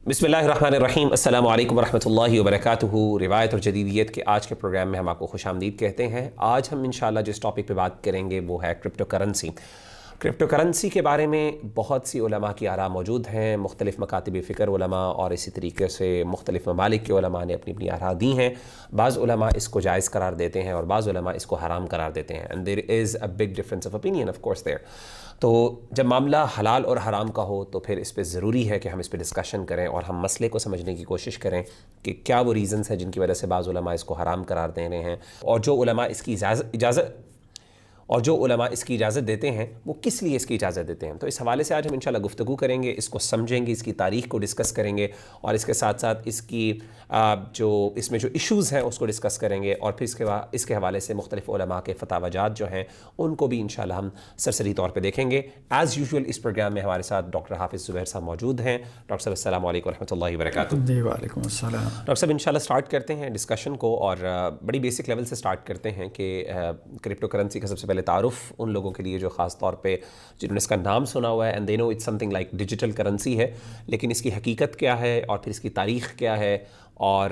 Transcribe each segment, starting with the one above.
بسم اللہ الرحمن الرحیم، السلام علیکم ورحمۃ اللہ وبرکاتہ۔ روایت اور جدیدیت کے آج کے پروگرام میں ہم آپ کو خوش آمدید کہتے ہیں۔ آج ہم انشاءاللہ جس ٹاپک پہ بات کریں گے وہ ہے کرپٹو کرنسی۔ کرپٹو کرنسی کے بارے میں بہت سی علماء کی آراء موجود ہیں، مختلف مکاتب فکر علماء اور اسی طریقے سے مختلف ممالک کے علماء نے اپنی اپنی آراء دی ہیں۔ بعض علماء اس کو جائز قرار دیتے ہیں اور بعض علماء اس کو حرام قرار دیتے ہیں، and there is a big difference of opinion of course there. تو جب معاملہ حلال اور حرام کا ہو تو پھر اس پہ ضروری ہے کہ ہم اس پہ ڈسکشن کریں اور ہم مسئلے کو سمجھنے کی کوشش کریں کہ کیا وہ ریزنز ہیں جن کی وجہ سے بعض علماء اس کو حرام قرار دے رہے ہیں، اور جو علماء اس کی اجازت دیتے ہیں وہ کس لیے اس کی اجازت دیتے ہیں۔ تو اس حوالے سے آج ہم انشاءاللہ گفتگو کریں گے، اس کو سمجھیں گے، اس کی تاریخ کو ڈسکس کریں گے، اور اس کے ساتھ ساتھ اس کی اس میں جو ایشوز ہیں اس کو ڈسکس کریں گے، اور پھر اس کے حوالے سے مختلف علماء کے فتاوی جات جو ہیں ان کو بھی انشاءاللہ ہم سرسری طور پہ دیکھیں گے۔ ایز یوزول اس پروگرام میں ہمارے ساتھ ڈاکٹر حافظ زبیر صاحب موجود ہیں۔ ڈاکٹر صاحب السلام علیکم ورحمۃ اللہ وبرکاتہ۔ جی وعلیکم السلام۔ ڈاکٹر صاحب انشاءاللہ سٹارٹ کرتے ہیں ڈسکشن کو، اور بڑی بیسک لیول سے سٹارٹ کرتے ہیں کہ کرپٹو کرنسی کا سب سے پہلے تعارف ان لوگوں کے لیے جو خاص طور پہ جنہوں نے اس کا نام سنا ہوا ہے، and they know it's something like digital currency ہے، لیکن اس کی حقیقت کیا ہے اور پھر اس کی تاریخ کیا ہے، اور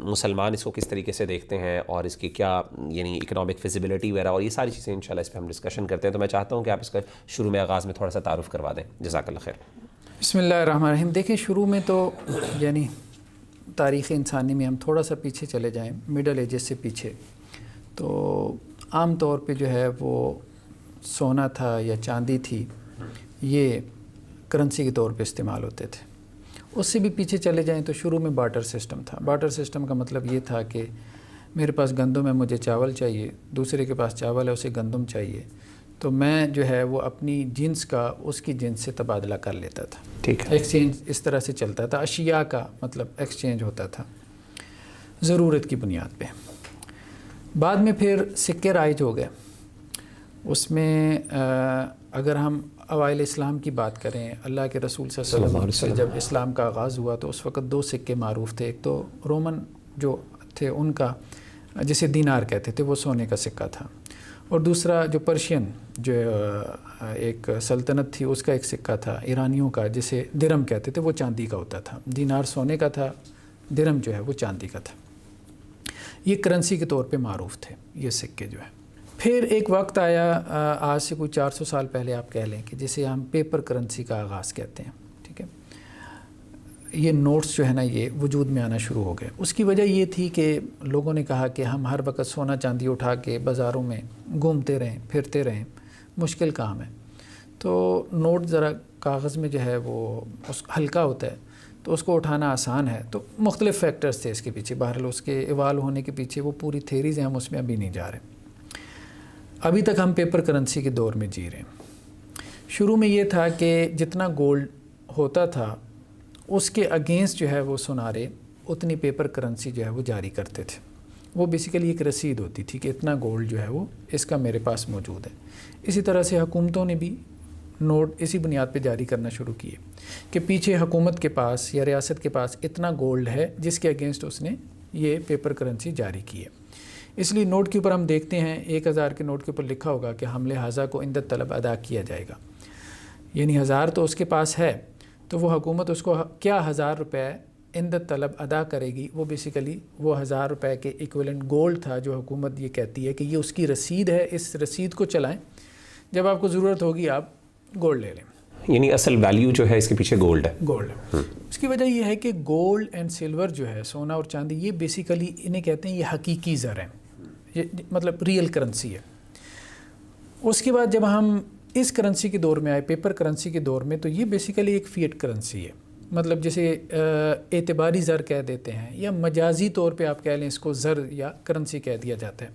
مسلمان اس کو کس طریقے سے دیکھتے ہیں، اور اس کی کیا یعنی اکنامک فیزیبلٹی وغیرہ، اور یہ ساری چیزیں انشاءاللہ اس پہ ہم ڈسکشن کرتے ہیں۔ تو میں چاہتا ہوں کہ آپ اس کا شروع میں آغاز میں تھوڑا سا تعارف کروا دیں، جزاک اللہ خیر۔ بسم اللہ الرحمن الرحیم۔ دیکھیں شروع میں تو یعنی تاریخ انسانی میں ہم تھوڑا سا پیچھے چلے جائیں، مڈل ایجز سے پیچھے، تو عام طور پہ جو ہے وہ سونا تھا یا چاندی تھی، یہ کرنسی کے طور پہ استعمال ہوتے تھے۔ اس سے بھی پیچھے چلے جائیں تو شروع میں بارٹر سسٹم تھا۔ بارٹر سسٹم کا مطلب یہ تھا کہ میرے پاس گندم ہے، مجھے چاول چاہیے، دوسرے کے پاس چاول ہے، اسے گندم چاہیے، تو میں جو ہے وہ اپنی جنس کا اس کی جنس سے تبادلہ کر لیتا تھا۔ ٹھیک ہے، ایکسچینج اس طرح سے چلتا تھا، اشیاء کا مطلب ایکسچینج ہوتا تھا ضرورت کی بنیاد پہ۔ بعد میں پھر سکے رائج ہو گئے۔ اس میں اگر ہم اوائل اسلام کی بات کریں، اللہ کے رسول صلی اللہ علیہ وسلم سے جب اسلام کا آغاز ہوا تو اس وقت دو سکے معروف تھے۔ ایک تو رومن جو تھے ان کا جسے دینار کہتے تھے، وہ سونے کا سکہ تھا، اور دوسرا جو پرشین جو ایک سلطنت تھی اس کا ایک سکہ تھا ایرانیوں کا، جسے درم کہتے تھے، وہ چاندی کا ہوتا تھا۔ دینار سونے کا تھا، درم جو ہے وہ چاندی کا تھا۔ یہ کرنسی کے طور پہ معروف تھے یہ سکے جو ہے۔ پھر ایک وقت آیا آج سے کوئی 400 سال پہلے آپ کہہ لیں، کہ جسے ہم پیپر کرنسی کا آغاز کہتے ہیں، ٹھیک ہے۔ یہ نوٹس جو ہے نا یہ وجود میں آنا شروع ہو گئے۔ اس کی وجہ یہ تھی کہ لوگوں نے کہا کہ ہم ہر وقت سونا چاندی اٹھا کے بازاروں میں گھومتے رہیں، پھرتے رہیں، مشکل کام ہے، تو نوٹ ذرا کاغذ میں جو ہے وہ ہلکا ہوتا ہے تو اس کو اٹھانا آسان ہے۔ تو مختلف فیکٹرز تھے اس کے پیچھے، بہرحال اس کے ایوالو ہونے کے پیچھے وہ پوری تھیریز ہیں، ہم اس میں ابھی نہیں جا رہے۔ ابھی تک ہم پیپر کرنسی کے دور میں جی رہے ہیں۔ شروع میں یہ تھا کہ جتنا گولڈ ہوتا تھا اس کے اگینسٹ جو ہے وہ سنارے اتنی پیپر کرنسی جو ہے وہ جاری کرتے تھے۔ وہ بیسیکلی ایک رسید ہوتی تھی کہ اتنا گولڈ جو ہے وہ اس کا میرے پاس موجود ہے۔ اسی طرح سے حکومتوں نے بھی نوٹ اسی بنیاد پہ جاری کرنا شروع کیے کہ پیچھے حکومت کے پاس یا ریاست کے پاس اتنا گولڈ ہے جس کے اگینسٹ اس نے یہ پیپر کرنسی جاری کی ہے۔ اس لیے نوٹ کے اوپر ہم دیکھتے ہیں 1000 کے نوٹ کے اوپر لکھا ہوگا کہ حملے ہزا کو عندت طلب ادا کیا جائے گا، یعنی 1000 تو اس کے پاس ہے، تو وہ حکومت اس کو کیا 1000 روپے عندت طلب ادا کرے گی، وہ بیسیکلی وہ 1000 روپے کے ایکویلنٹ گولڈ تھا جو حکومت یہ کہتی ہے کہ یہ اس کی رسید ہے، اس رسید کو چلائیں، جب آپ کو ضرورت ہوگی آپ گولڈ لے لیں۔ یعنی اصل ویلیو جو ہے اس کے پیچھے گولڈ ہے۔ گولڈ ہے۔ اس کی وجہ یہ ہے کہ گولڈ اینڈ سلور جو ہے، سونا اور چاندی، یہ بیسیکلی انہیں کہتے ہیں یہ حقیقی زر ہیں، یہ مطلب ریئل کرنسی ہے۔ اس کے بعد جب ہم اس کرنسی کے دور میں آئے، پیپر کرنسی کے دور میں، تو یہ بیسیکلی ایک فیٹ کرنسی ہے، مطلب جسے اعتباری زر کہہ دیتے ہیں، یا مجازی طور پہ آپ کہہ لیں اس کو زر یا کرنسی کہہ دیا جاتا ہے۔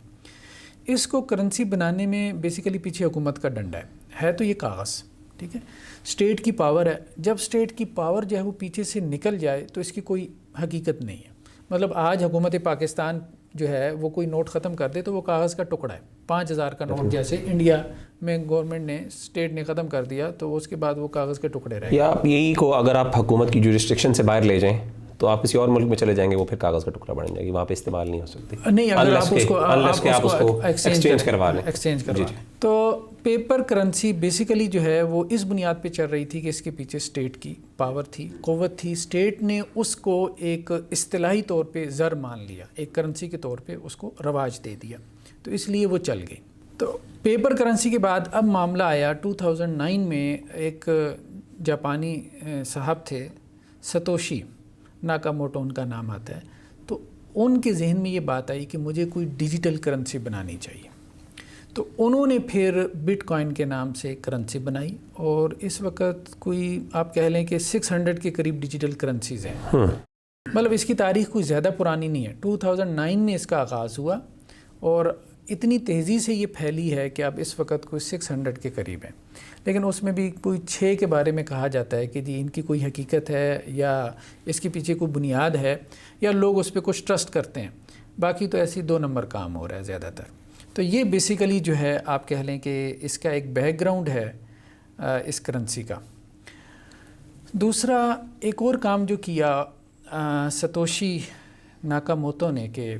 اس کو کرنسی بنانے میں بیسیکلی پیچھے حکومت کا ڈنڈا ہے تو یہ کاغذ، ٹھیک ہے، اسٹیٹ کی پاور ہے۔ جب اسٹیٹ کی پاور جو ہے وہ پیچھے سے نکل جائے تو اس کی کوئی حقیقت نہیں ہے۔ مطلب آج حکومت پاکستان جو ہے وہ کوئی نوٹ ختم کر دے تو وہ کاغذ کا ٹکڑا ہے۔ 5000 کا نوٹ جیسے انڈیا میں گورنمنٹ نے اسٹیٹ نے ختم کر دیا تو اس کے بعد وہ کاغذ کے ٹکڑے رہے۔ یا آپ یہی کو اگر آپ حکومت کی جورسڈکشن سے باہر لے جائیں تو آپ کسی اور ملک میں چلے جائیں گے، وہ پھر کاغذ کا ٹکڑا بن جائے گی، وہاں پہ استعمال نہیں ہو سکتی، نہیں، اگر آپ اس کو ایکسچینج کروا لیں۔ ایکسچینج کروا لیں۔ تو پیپر کرنسی بیسیکلی جو ہے وہ اس بنیاد پہ چل رہی تھی کہ اس کے پیچھے اسٹیٹ کی پاور تھی، قوت تھی، اسٹیٹ نے اس کو ایک اصطلاحی طور پہ زر مان لیا، ایک کرنسی کے طور پہ اس کو رواج دے دیا، تو اس لیے وہ چل گئی۔ تو پیپر کرنسی کے بعد اب معاملہ آیا 2009 میں، ایک جاپانی صاحب تھے ستوشی ناکاموٹو ان کا نام آتا ہے، تو ان کے ذہن میں یہ بات آئی کہ مجھے کوئی ڈیجیٹل کرنسی بنانی چاہیے، تو انہوں نے پھر بٹ کوائن کے نام سے کرنسی بنائی، اور اس وقت کوئی آپ کہہ لیں کہ 600 کے قریب ڈیجیٹل کرنسیز ہیں۔ مطلب اس کی تاریخ کوئی زیادہ پرانی نہیں ہے، 2009 میں اس کا آغاز ہوا اور اتنی تیزی سے یہ پھیلی ہے کہ اب اس وقت کوئی 600 کے قریب ہیں، لیکن اس میں بھی کوئی 6 کے بارے میں کہا جاتا ہے کہ جی ان کی کوئی حقیقت ہے یا اس کے پیچھے کوئی بنیاد ہے یا لوگ اس پہ کچھ ٹرسٹ کرتے ہیں، باقی تو ایسی 2 نمبر کام ہو رہا ہے زیادہ تر۔ تو یہ بیسیکلی جو ہے آپ کہہ لیں کہ اس کا ایک بیک گراؤنڈ ہے اس کرنسی کا۔ دوسرا ایک اور کام جو کیا ستوشی ناکاموٹو نے، کہ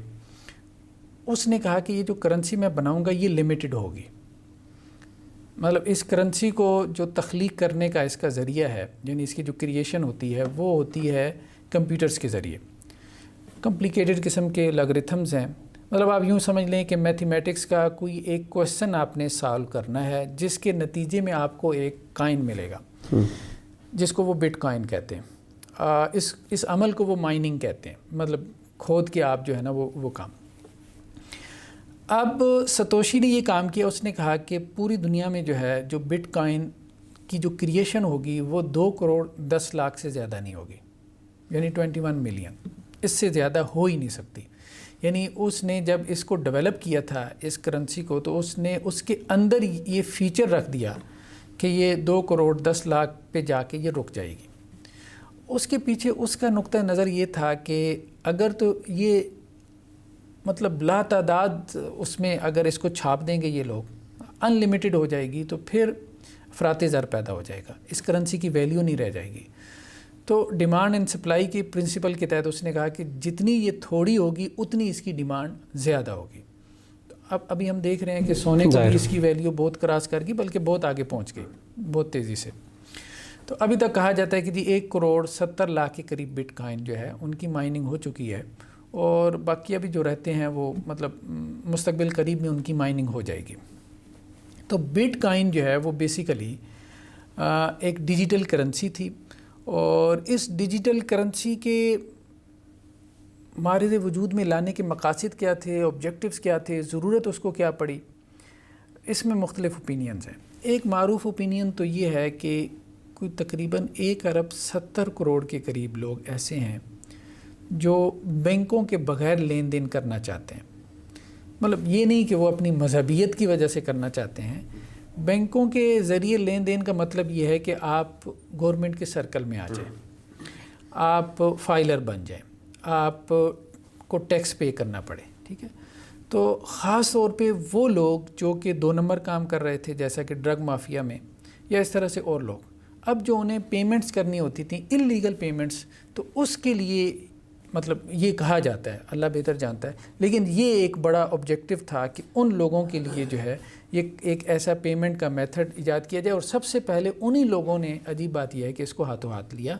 اس نے کہا کہ یہ جو کرنسی میں بناؤں گا یہ لمیٹڈ ہوگی، مطلب اس کرنسی کو جو تخلیق کرنے کا اس کا ذریعہ ہے، یعنی اس کی جو کریشن ہوتی ہے وہ ہوتی ہے کمپیوٹرز کے ذریعے، کمپلیکیٹڈ قسم کے لاگریتھمز ہیں، مطلب آپ یوں سمجھ لیں کہ میتھمیٹکس کا کوئی ایک کویسچن آپ نے سالو کرنا ہے جس کے نتیجے میں آپ کو ایک کائن ملے گا، جس کو وہ بٹ کوائن کہتے ہیں، اس عمل کو وہ مائننگ کہتے ہیں، مطلب کھود کے آپ جو ہے نا وہ کام۔ اب ستوشی نے یہ کام کیا، اس نے کہا کہ پوری دنیا میں جو ہے جو بٹ کوائن کی جو کریشن ہوگی وہ 2 کروڑ 10 لاکھ سے زیادہ نہیں ہوگی، یعنی 21 ملین، اس سے زیادہ ہو ہی نہیں سکتی۔ یعنی اس نے جب اس کو ڈیولپ کیا تھا اس کرنسی کو، تو اس نے اس کے اندر یہ فیچر رکھ دیا کہ یہ 2 کروڑ 10 لاکھ پہ جا کے یہ رک جائے گی۔ اس کے پیچھے اس کا نقطہ نظر یہ تھا کہ اگر تو یہ مطلب لا تعداد اس میں اگر اس کو چھاپ دیں گے یہ لوگ، ان لمیٹڈ ہو جائے گی، تو پھر افراط زر پیدا ہو جائے گا، اس کرنسی کی ویلیو نہیں رہ جائے گی۔ تو ڈیمانڈ اینڈ سپلائی کی پرنسپل کے تحت اس نے کہا کہ جتنی یہ تھوڑی ہوگی اتنی اس کی ڈیمانڈ زیادہ ہوگی۔ تو ابھی ہم دیکھ رہے ہیں کہ سونے کو بھی اس کی ویلیو بہت کراس کر گئی، بلکہ بہت آگے پہنچ گئی بہت تیزی سے۔ تو ابھی تک کہا جاتا ہے کہ جی 1 کروڑ 70 لاکھ کے قریب بٹ کوائن جو ہے ان کی مائننگ ہو چکی ہے، اور باقی ابھی جو رہتے ہیں وہ مطلب مستقبل قریب میں ان کی مائننگ ہو جائے گی۔ تو بٹ کوائن جو ہے وہ بیسیکلی ایک ڈیجیٹل کرنسی تھی، اور اس ڈیجیٹل کرنسی کے مارد وجود میں لانے کے مقاصد کیا تھے، آبجیکٹیوز کیا تھے، ضرورت اس کو کیا پڑی، اس میں مختلف اوپینینز ہیں۔ ایک معروف اوپینین تو یہ ہے کہ کوئی تقریباً 1 ارب 70 کروڑ کے قریب لوگ ایسے ہیں جو بینکوں کے بغیر لین دین کرنا چاہتے ہیں، مطلب یہ نہیں کہ وہ اپنی مذہبیت کی وجہ سے کرنا چاہتے ہیں، بینکوں کے ذریعے لین دین کا مطلب یہ ہے کہ آپ گورنمنٹ کے سرکل میں آ جائیں، آپ فائلر بن جائیں، آپ کو ٹیکس پے کرنا پڑے، ٹھیک ہے۔ تو خاص طور پہ وہ لوگ جو کہ 2 نمبر کام کر رہے تھے، جیسا کہ ڈرگ مافیا میں یا اس طرح سے اور لوگ، اب جو انہیں پیمنٹس کرنی ہوتی تھیں انلیگل پیمنٹس، تو اس کے لیے مطلب یہ کہا جاتا ہے، اللہ بہتر جانتا ہے، لیکن یہ ایک بڑا آبجیکٹیو تھا کہ ان لوگوں کے لیے جو ہے یہ ایک ایسا پیمنٹ کا میتھڈ ایجاد کیا جائے، اور سب سے پہلے انہی لوگوں نے، عجیب بات یہ ہے کہ اس کو ہاتھوں ہاتھ لیا،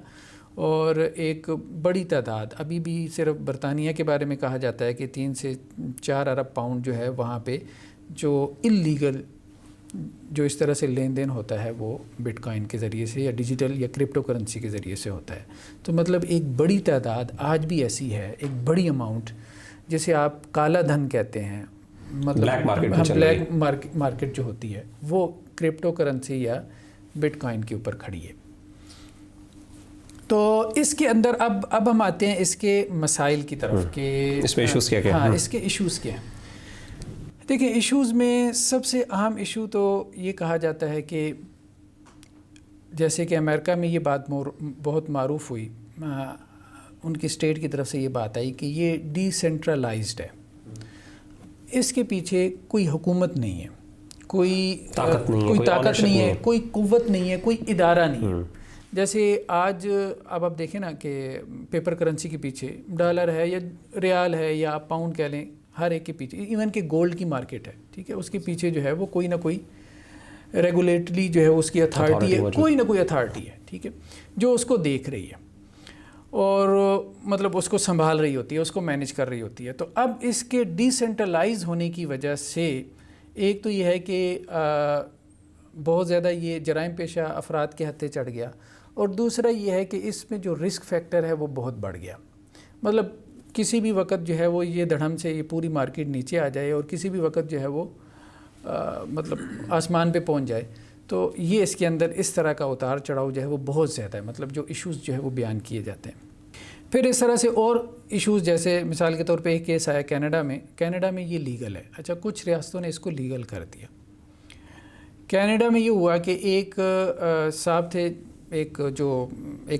اور ایک بڑی تعداد، ابھی بھی صرف برطانیہ کے بارے میں کہا جاتا ہے کہ 3 سے 4 ارب پاؤنڈ جو ہے وہاں پہ جو انلیگل جو اس طرح سے لین دین ہوتا ہے وہ بٹ کوائن کے ذریعے سے یا ڈیجیٹل یا کرپٹو کرنسی کے ذریعے سے ہوتا ہے۔ تو مطلب ایک بڑی تعداد آج بھی ایسی ہے، ایک بڑی اماؤنٹ جسے آپ کالا دھن کہتے ہیں، مطلب بلیک مارکیٹ جو ہوتی ہے وہ کرپٹو کرنسی یا بٹ کوائن کے اوپر کھڑی ہے۔ تو اس کے اندر اب ہم آتے ہیں اس کے مسائل کی طرف کہ اس میں ایشوز کیا کیا ہیں؟ ہاں، اس کے ایشوز کیا ہیں۔ دیکھیں، ایشوز میں سب سے اہم ایشو تو یہ کہا جاتا ہے کہ جیسے کہ امریکہ میں یہ بات بہت معروف ہوئی، ان کی اسٹیٹ کی طرف سے یہ بات آئی کہ یہ ڈی سینٹرلائزڈ ہے، اس کے پیچھے کوئی حکومت نہیں ہے، کوئی طاقت نہیں ہے، کوئی قوت نہیں ہے، کوئی ادارہ نہیں ہے۔ جیسے آج اب آپ دیکھیں نا کہ پیپر کرنسی کے پیچھے ڈالر ہے یا ریال ہے یا آپ پاؤنڈ کہہ لیں، ہر ایک کے پیچھے، ایون کہ گولڈ کی مارکیٹ ہے، ٹھیک ہے، اس کے پیچھے جو ہے وہ کوئی نہ کوئی ریگولیٹری جو ہے اس کی اتھارٹی ہے, کوئی نہ کوئی اتھارٹی ہے, ٹھیک ہے, جو اس کو دیکھ رہی ہے اور مطلب اس کو سنبھال رہی ہوتی ہے, اس کو مینیج کر رہی ہوتی ہے. تو اب اس کے ڈی سینٹرلائز ہونے کی وجہ سے ایک تو یہ ہے کہ بہت زیادہ یہ جرائم پیشہ افراد کے ہتھے چڑھ گیا, اور دوسرا یہ ہے کہ اس میں جو رسک فیکٹر ہے وہ بہت بڑھ گیا. مطلب کسی بھی وقت جو ہے وہ یہ دھڑم سے یہ پوری مارکیٹ نیچے آ جائے اور کسی بھی وقت جو ہے وہ مطلب آسمان پہ پہنچ جائے. تو یہ اس کے اندر اس طرح کا اتار چڑھاؤ جو ہے وہ بہت زیادہ ہے, مطلب جو ایشوز جو ہے وہ بیان کیے جاتے ہیں. پھر اس طرح سے اور ایشوز, جیسے مثال کے طور پہ ایک کیس آیا کینیڈا میں یہ لیگل ہے. اچھا, کچھ ریاستوں نے اس کو لیگل کر دیا. کینیڈا میں یہ ہوا کہ ایک صاحب تھے, ایک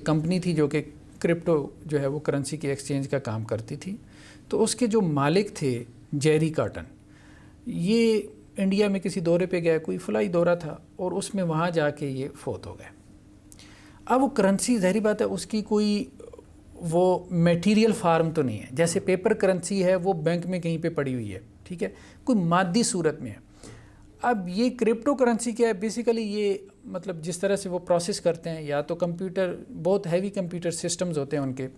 کمپنی تھی جو کہ کرپٹو جو ہے وہ کرنسی کی ایکسچینج کا کام کرتی تھی. تو اس کے جو مالک تھے جیری کارٹن, یہ انڈیا میں کسی دورے پہ گئے, کوئی فلاحی دورہ تھا, اور اس میں وہاں جا کے یہ فوت ہو گئے. اب وہ کرنسی ظاہری بات ہے اس کی کوئی وہ میٹیریل فارم تو نہیں ہے, جیسے پیپر کرنسی ہے وہ بینک میں کہیں پہ پڑی ہوئی ہے, ٹھیک ہے, کوئی مادی صورت میں ہے. اب یہ کرپٹو کرنسی کیا ہے, بیسیکلی یہ مطلب جس طرح سے وہ پروسیس کرتے ہیں, یا تو کمپیوٹر, بہت ہیوی کمپیوٹر سسٹمز ہوتے ہیں ان کے.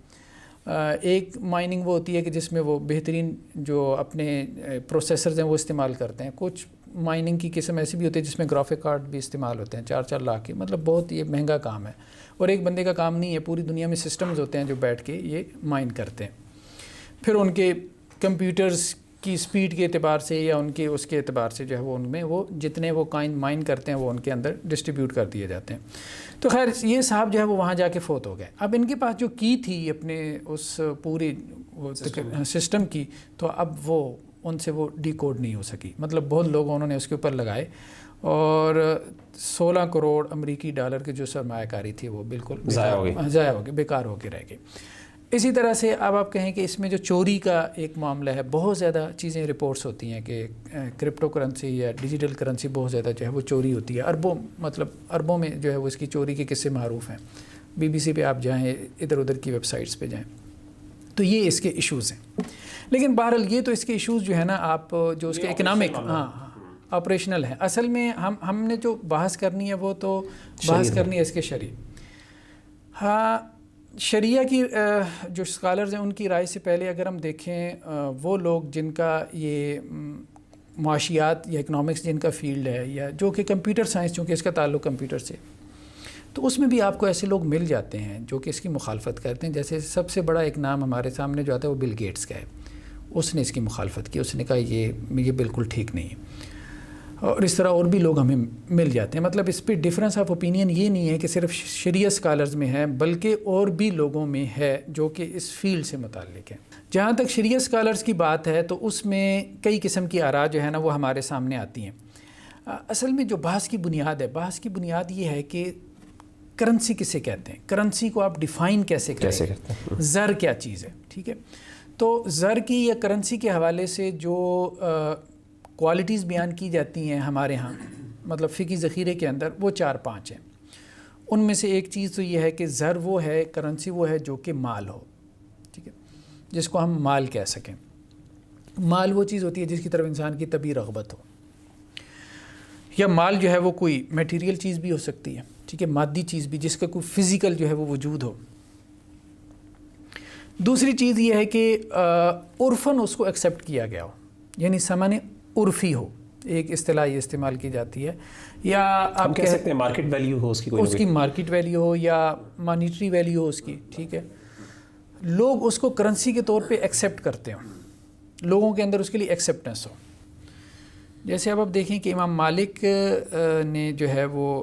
ایک مائننگ وہ ہوتی ہے کہ جس میں وہ بہترین جو اپنے پروسیسرز ہیں وہ استعمال کرتے ہیں. کچھ مائننگ کی قسم ایسی بھی ہوتی ہے جس میں گرافک کارڈ بھی استعمال ہوتے ہیں 4-4 لاکھ کے, مطلب بہت یہ مہنگا کام ہے, اور ایک بندے کا کام نہیں ہے, پوری دنیا میں سسٹمز ہوتے ہیں جو بیٹھ کے یہ مائن کرتے ہیں. پھر ان کے کمپیوٹرز کی سپیڈ کے اعتبار سے یا ان کے اس کے اعتبار سے جو ہے وہ ان میں وہ جتنے وہ کائن مائن کرتے ہیں وہ ان کے اندر ڈسٹریبیوٹ کر دیے جاتے ہیں. تو خیر یہ صاحب جو ہے وہ وہاں جا کے فوت ہو گئے. اب ان کے پاس جو کی تھی اپنے اس پوری سسٹم کی, تو اب وہ ان سے وہ ڈی کوڈ نہیں ہو سکی. مطلب بہت لوگ انہوں نے اس کے اوپر لگائے, اور 16 کروڑ امریکی ڈالر کی جو سرمایہ کاری تھی وہ بالکل ضائع ہو گئی, بیکار ہو کے رہ گئی. اسی طرح سے اب آپ کہیں کہ اس میں جو چوری کا ایک معاملہ ہے, بہت زیادہ چیزیں رپورٹس ہوتی ہیں کہ کرپٹو کرنسی یا ڈیجیٹل کرنسی بہت زیادہ جو ہے وہ چوری ہوتی ہے. اربوں میں جو ہے وہ اس کی چوری کے قصے معروف ہیں. BBC پہ آپ جائیں, ادھر ادھر کی ویب سائٹس پہ جائیں, تو یہ اس کے ایشوز ہیں. لیکن بہرحال یہ تو اس کے ایشوز جو ہے نا, آپ جو اس کے اکنامک آپریشنل ہیں. اصل میں ہم نے جو بحث کرنی ہے وہ تو بحث کرنی ہے اس کے شریعہ کی جو اسکالرز ہیں ان کی رائے سے پہلے اگر ہم دیکھیں, وہ لوگ جن کا یہ معاشیات یا اکنامکس جن کا فیلڈ ہے, یا جو کہ کمپیوٹر سائنس, چونکہ اس کا تعلق کمپیوٹر سے, تو اس میں بھی آپ کو ایسے لوگ مل جاتے ہیں جو کہ اس کی مخالفت کرتے ہیں. جیسے سب سے بڑا ایک نام ہمارے سامنے جو آتا ہے وہ بل گیٹس کا ہے. اس نے اس کی مخالفت کی, اس نے کہا یہ بالکل ٹھیک نہیں ہے. اور اس طرح اور بھی لوگ ہمیں مل جاتے ہیں. مطلب اس پہ ڈفرینس آف اوپینین یہ نہیں ہے کہ صرف شریعہ اسکالرز میں ہے, بلکہ اور بھی لوگوں میں ہے جو کہ اس فیلڈ سے متعلق ہیں. جہاں تک شریعہ اسکالرز کی بات ہے تو اس میں کئی قسم کی آراء جو ہے نا وہ ہمارے سامنے آتی ہیں. اصل میں جو بحث کی بنیاد ہے, بحث کی بنیاد یہ ہے کہ کرنسی کسے کہتے ہیں, کرنسی کو آپ ڈیفائن کیسے کرتے ہیں, زر کیا چیز ہے, ٹھیک ہے. تو زر کی یا کرنسی کے حوالے سے جو کوالٹیز بیان کی جاتی ہیں ہمارے ہاں, مطلب فقہی ذخیرے کے اندر, وہ 4-5 ہیں. ان میں سے ایک چیز تو یہ ہے کہ زر وہ ہے, کرنسی وہ ہے جو کہ مال ہو, ٹھیک ہے, جس کو ہم مال کہہ سکیں. مال وہ چیز ہوتی ہے جس کی طرف انسان کی طبعی رغبت ہو, یا مال جو ہے وہ کوئی میٹیریل چیز بھی ہو سکتی ہے, ٹھیک ہے, مادی چیز بھی جس کا کوئی فزیکل جو ہے وہ وجود ہو. دوسری چیز یہ ہے کہ عرفاً اس کو ایکسیپٹ کیا گیا ہو, یعنی سامان عرفی ہو, ایک اصطلاح یہ استعمال کی جاتی ہے. یا آپ کہہ سکتے ہیں مارکیٹ ویلیو ہو, اس کی مارکیٹ ویلیو ہو یا مانیٹری ویلیو ہو اس کی, ٹھیک ہے. لوگ اس کو کرنسی کے طور پہ ایکسیپٹ کرتے ہوں, لوگوں کے اندر اس کے لیے ایکسیپٹنس ہو. جیسے اب آپ دیکھیں کہ امام مالک نے جو ہے وہ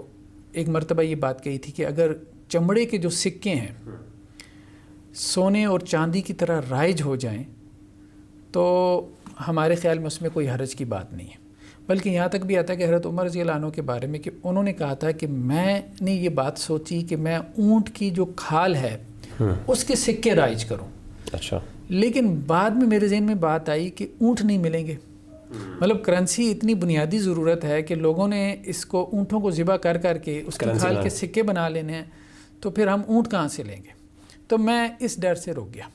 ایک مرتبہ یہ بات کہی تھی کہ اگر چمڑے کے جو سکے ہیں سونے اور چاندی کی طرح رائج ہو جائیں تو ہمارے خیال میں اس میں کوئی حرج کی بات نہیں ہے. بلکہ یہاں تک بھی آتا ہے کہ حضرت عمر رضی اللہ عنہ کے بارے میں کہ انہوں نے کہا تھا کہ میں نے یہ بات سوچی کہ میں اونٹ کی جو کھال ہے اس کے سکے رائج کروں. اچھا. لیکن بعد میں میرے ذہن میں بات آئی کہ اونٹ نہیں ملیں گے. مطلب کرنسی اتنی بنیادی ضرورت ہے کہ لوگوں نے اس کو اونٹوں کو ذبح کر کے اس کی کھال کے سکے بنا لینے ہیں, تو پھر ہم اونٹ کہاں سے لیں گے. تو میں اس ڈر سے رک گیا.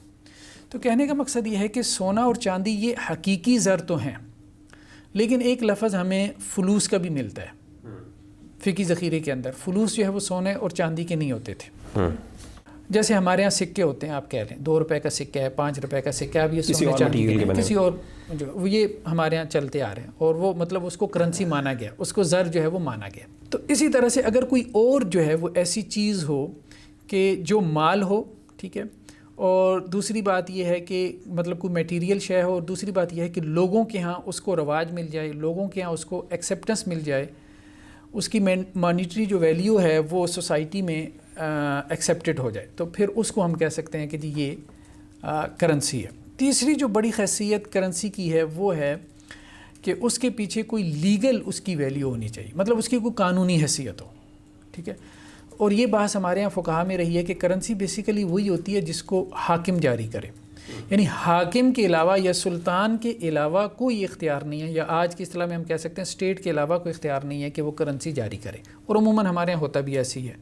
تو کہنے کا مقصد یہ ہے کہ سونا اور چاندی یہ حقیقی زر تو ہیں, لیکن ایک لفظ ہمیں فلوس کا بھی ملتا ہے, فقہی ذخیرے کے اندر فلوس جو ہے وہ سونے اور چاندی کے نہیں ہوتے تھے. جیسے ہمارے ہاں سکے ہوتے ہیں, آپ کہہ لیں 2 روپے کا سکہ ہے, 5 روپے کا سکہ ہے, اب یہ سونے چاندی کے کسی اور جو یہ ہمارے ہاں چلتے آ رہے ہیں, اور وہ مطلب اس کو کرنسی مانا گیا, اس کو زر جو ہے وہ مانا گیا. تو اسی طرح سے اگر کوئی اور جو ہے وہ ایسی چیز ہو کہ جو مال ہو, ٹھیک ہے, اور دوسری بات یہ ہے کہ مطلب کوئی میٹیریل شے ہو, اور دوسری بات یہ ہے کہ لوگوں کے ہاں اس کو رواج مل جائے, لوگوں کے ہاں اس کو ایکسیپٹنس مل جائے, اس کی مانیٹری جو ویلیو ہے وہ سوسائٹی میں ایکسیپٹڈ ہو جائے, تو پھر اس کو ہم کہہ سکتے ہیں کہ جی یہ کرنسی ہے. تیسری جو بڑی خاصیت کرنسی کی ہے وہ ہے کہ اس کے پیچھے کوئی لیگل اس کی ویلیو ہونی چاہیے, مطلب اس کی کوئی قانونی حیثیت ہو, ٹھیک ہے. اور یہ بحث ہمارے یہاں فقہا میں رہی ہے کہ کرنسی بیسیکلی وہی ہوتی ہے جس کو حاکم جاری کرے, یعنی حاکم کے علاوہ یا سلطان کے علاوہ کوئی اختیار نہیں ہے, یا آج کی اصطلاح میں ہم کہہ سکتے ہیں اسٹیٹ کے علاوہ کوئی اختیار نہیں ہے کہ وہ کرنسی جاری کرے. اور عموماً ہمارے یہاں ہوتا بھی ایسی ہے,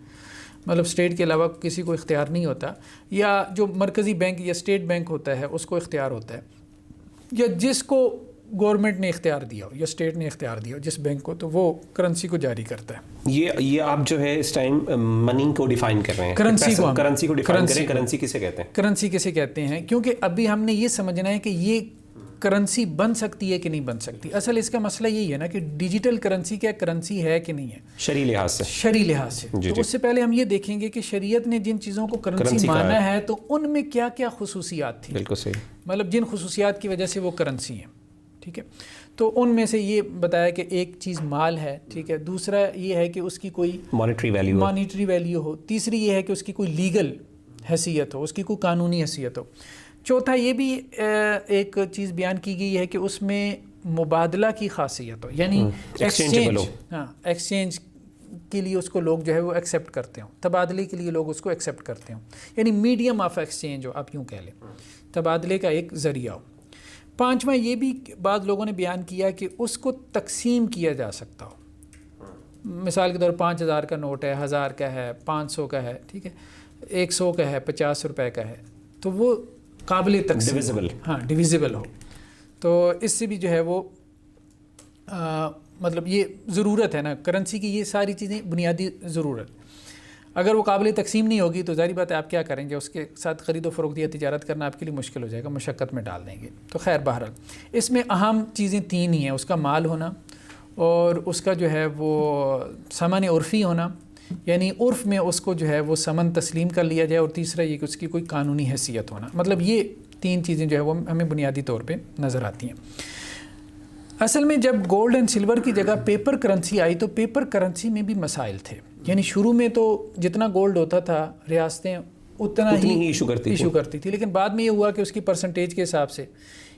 مطلب اسٹیٹ کے علاوہ کسی کو اختیار نہیں ہوتا, یا جو مرکزی بینک یا اسٹیٹ بینک ہوتا ہے اس کو اختیار ہوتا ہے, یا جس کو گورنمنٹ نے اختیار دیا ہو یا اسٹیٹ نے اختیار دیا ہو جس بینک کو, تو وہ کرنسی کو جاری کرتا ہے. یہ آپ جو ہے اس ٹائم منی کو ڈیفائن کر رہے ہیں, کرنسی کو ڈیفائن کریں, کرنسی کسے کہتے ہیں, کرنسی کسے کہتے ہیں, کیونکہ ابھی ہم نے یہ سمجھنا ہے کہ یہ کرنسی بن سکتی ہے کہ نہیں بن سکتی. اصل اس کا مسئلہ یہی ہے نا کہ ڈیجیٹل کرنسی کیا کرنسی ہے کہ نہیں ہے شرعی لحاظ سے. تو اس سے پہلے ہم یہ دیکھیں گے کہ شریعت نے جن چیزوں کو کرنسی مانا ہے تو ان میں کیا کیا خصوصیات تھیں. بالکل صحیح, مطلب جن خصوصیات کی وجہ سے وہ کرنسی ہیں, ٹھیک ہے. تو ان میں سے یہ بتایا کہ ایک چیز مال ہے, ٹھیک ہے. دوسرا یہ ہے کہ اس کی کوئی مانیٹری ویلیو ہو. تیسری یہ ہے کہ اس کی کوئی لیگل حیثیت ہو, اس کی کوئی قانونی حیثیت ہو. چوتھا یہ بھی ایک چیز بیان کی گئی ہے کہ اس میں مبادلہ کی خاصیت ہو, یعنی ایکسچینج کے لیے اس کو لوگ جو ہے وہ ایکسیپٹ کرتے ہوں, تبادلے کے لیے لوگ اس کو ایکسیپٹ کرتے ہوں, یعنی میڈیم آف ایکسچینج ہو, آپ یوں کہہ لیں, تبادلے کا ایک ذریعہ ہو. پانچواں یہ بھی بعض لوگوں نے بیان کیا کہ اس کو تقسیم کیا جا سکتا ہو. مثال کے طور 5000 کا نوٹ ہے, 1000 کا ہے, 500 کا ہے, ٹھیک ہے, 100 کا ہے, 50 روپے کا ہے, تو وہ قابل تقسیم, ڈویزیبل ہو. تو اس سے بھی جو ہے وہ مطلب یہ ضرورت ہے نا کرنسی کی, یہ ساری چیزیں بنیادی ضرورت. اگر وہ قابل تقسیم نہیں ہوگی تو ظاہری بات ہے آپ کیا کریں گے, اس کے ساتھ خرید و فروخت یا تجارت کرنا آپ کے لیے مشکل ہو جائے گا, مشقت میں ڈال دیں گے. تو خیر بہرحال اس میں اہم چیزیں 3 ہی ہیں, اس کا مال ہونا, اور اس کا جو ہے وہ ثمن عرفی ہونا, یعنی عرف میں اس کو جو ہے وہ ثمن تسلیم کر لیا جائے, اور تیسرا یہ کہ اس کی کوئی قانونی حیثیت ہونا. مطلب یہ 3 چیزیں جو ہے وہ ہمیں بنیادی طور پہ نظر آتی ہیں. اصل میں جب گولڈ اینڈ سلور کی جگہ پیپر کرنسی آئی تو پیپر کرنسی میں بھی مسائل تھے. یعنی شروع میں تو جتنا گولڈ ہوتا تھا ریاستیں اتنا ہی ایشو کرتی تھی, لیکن بعد میں یہ ہوا کہ اس کی پرسنٹیج کے حساب سے,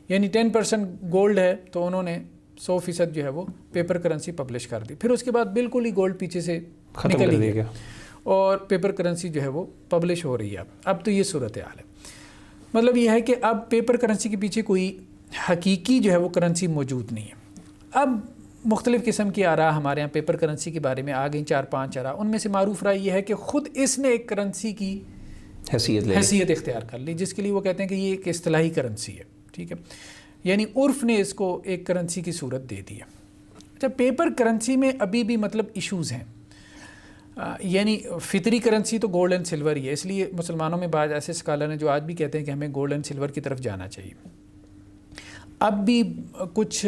یعنی 10% گولڈ ہے تو انہوں نے 100% جو ہے وہ پیپر کرنسی پبلش کر دی. پھر اس کے بعد بالکل ہی گولڈ پیچھے سے نکل ہی گیا اور پیپر کرنسی جو ہے وہ پبلش ہو رہی ہے. اب تو یہ صورتحال ہے. مطلب یہ ہے کہ اب پیپر کرنسی کے پیچھے کوئی حقیقی جو ہے وہ کرنسی موجود نہیں ہے. اب مختلف قسم کی آراء ہمارے ہاں پیپر کرنسی کے بارے میں آ گئیں, 4-5 آراء. ان میں سے معروف رائے یہ ہے کہ خود اس نے ایک کرنسی کی حیثیت اختیار کر لی, جس کے لیے وہ کہتے ہیں کہ یہ ایک اصطلاحی کرنسی ہے, ٹھیک ہے, یعنی عرف نے اس کو ایک کرنسی کی صورت دے دی ہے. اچھا, پیپر کرنسی میں ابھی بھی مطلب ایشوز ہیں. یعنی فطری کرنسی تو گولڈ اینڈ سلور ہی ہے, اس لیے مسلمانوں میں بعض ایسے اسکالر ہیں جو آج بھی کہتے ہیں کہ ہمیں گولڈ اینڈ سلور کی طرف جانا چاہیے. اب بھی کچھ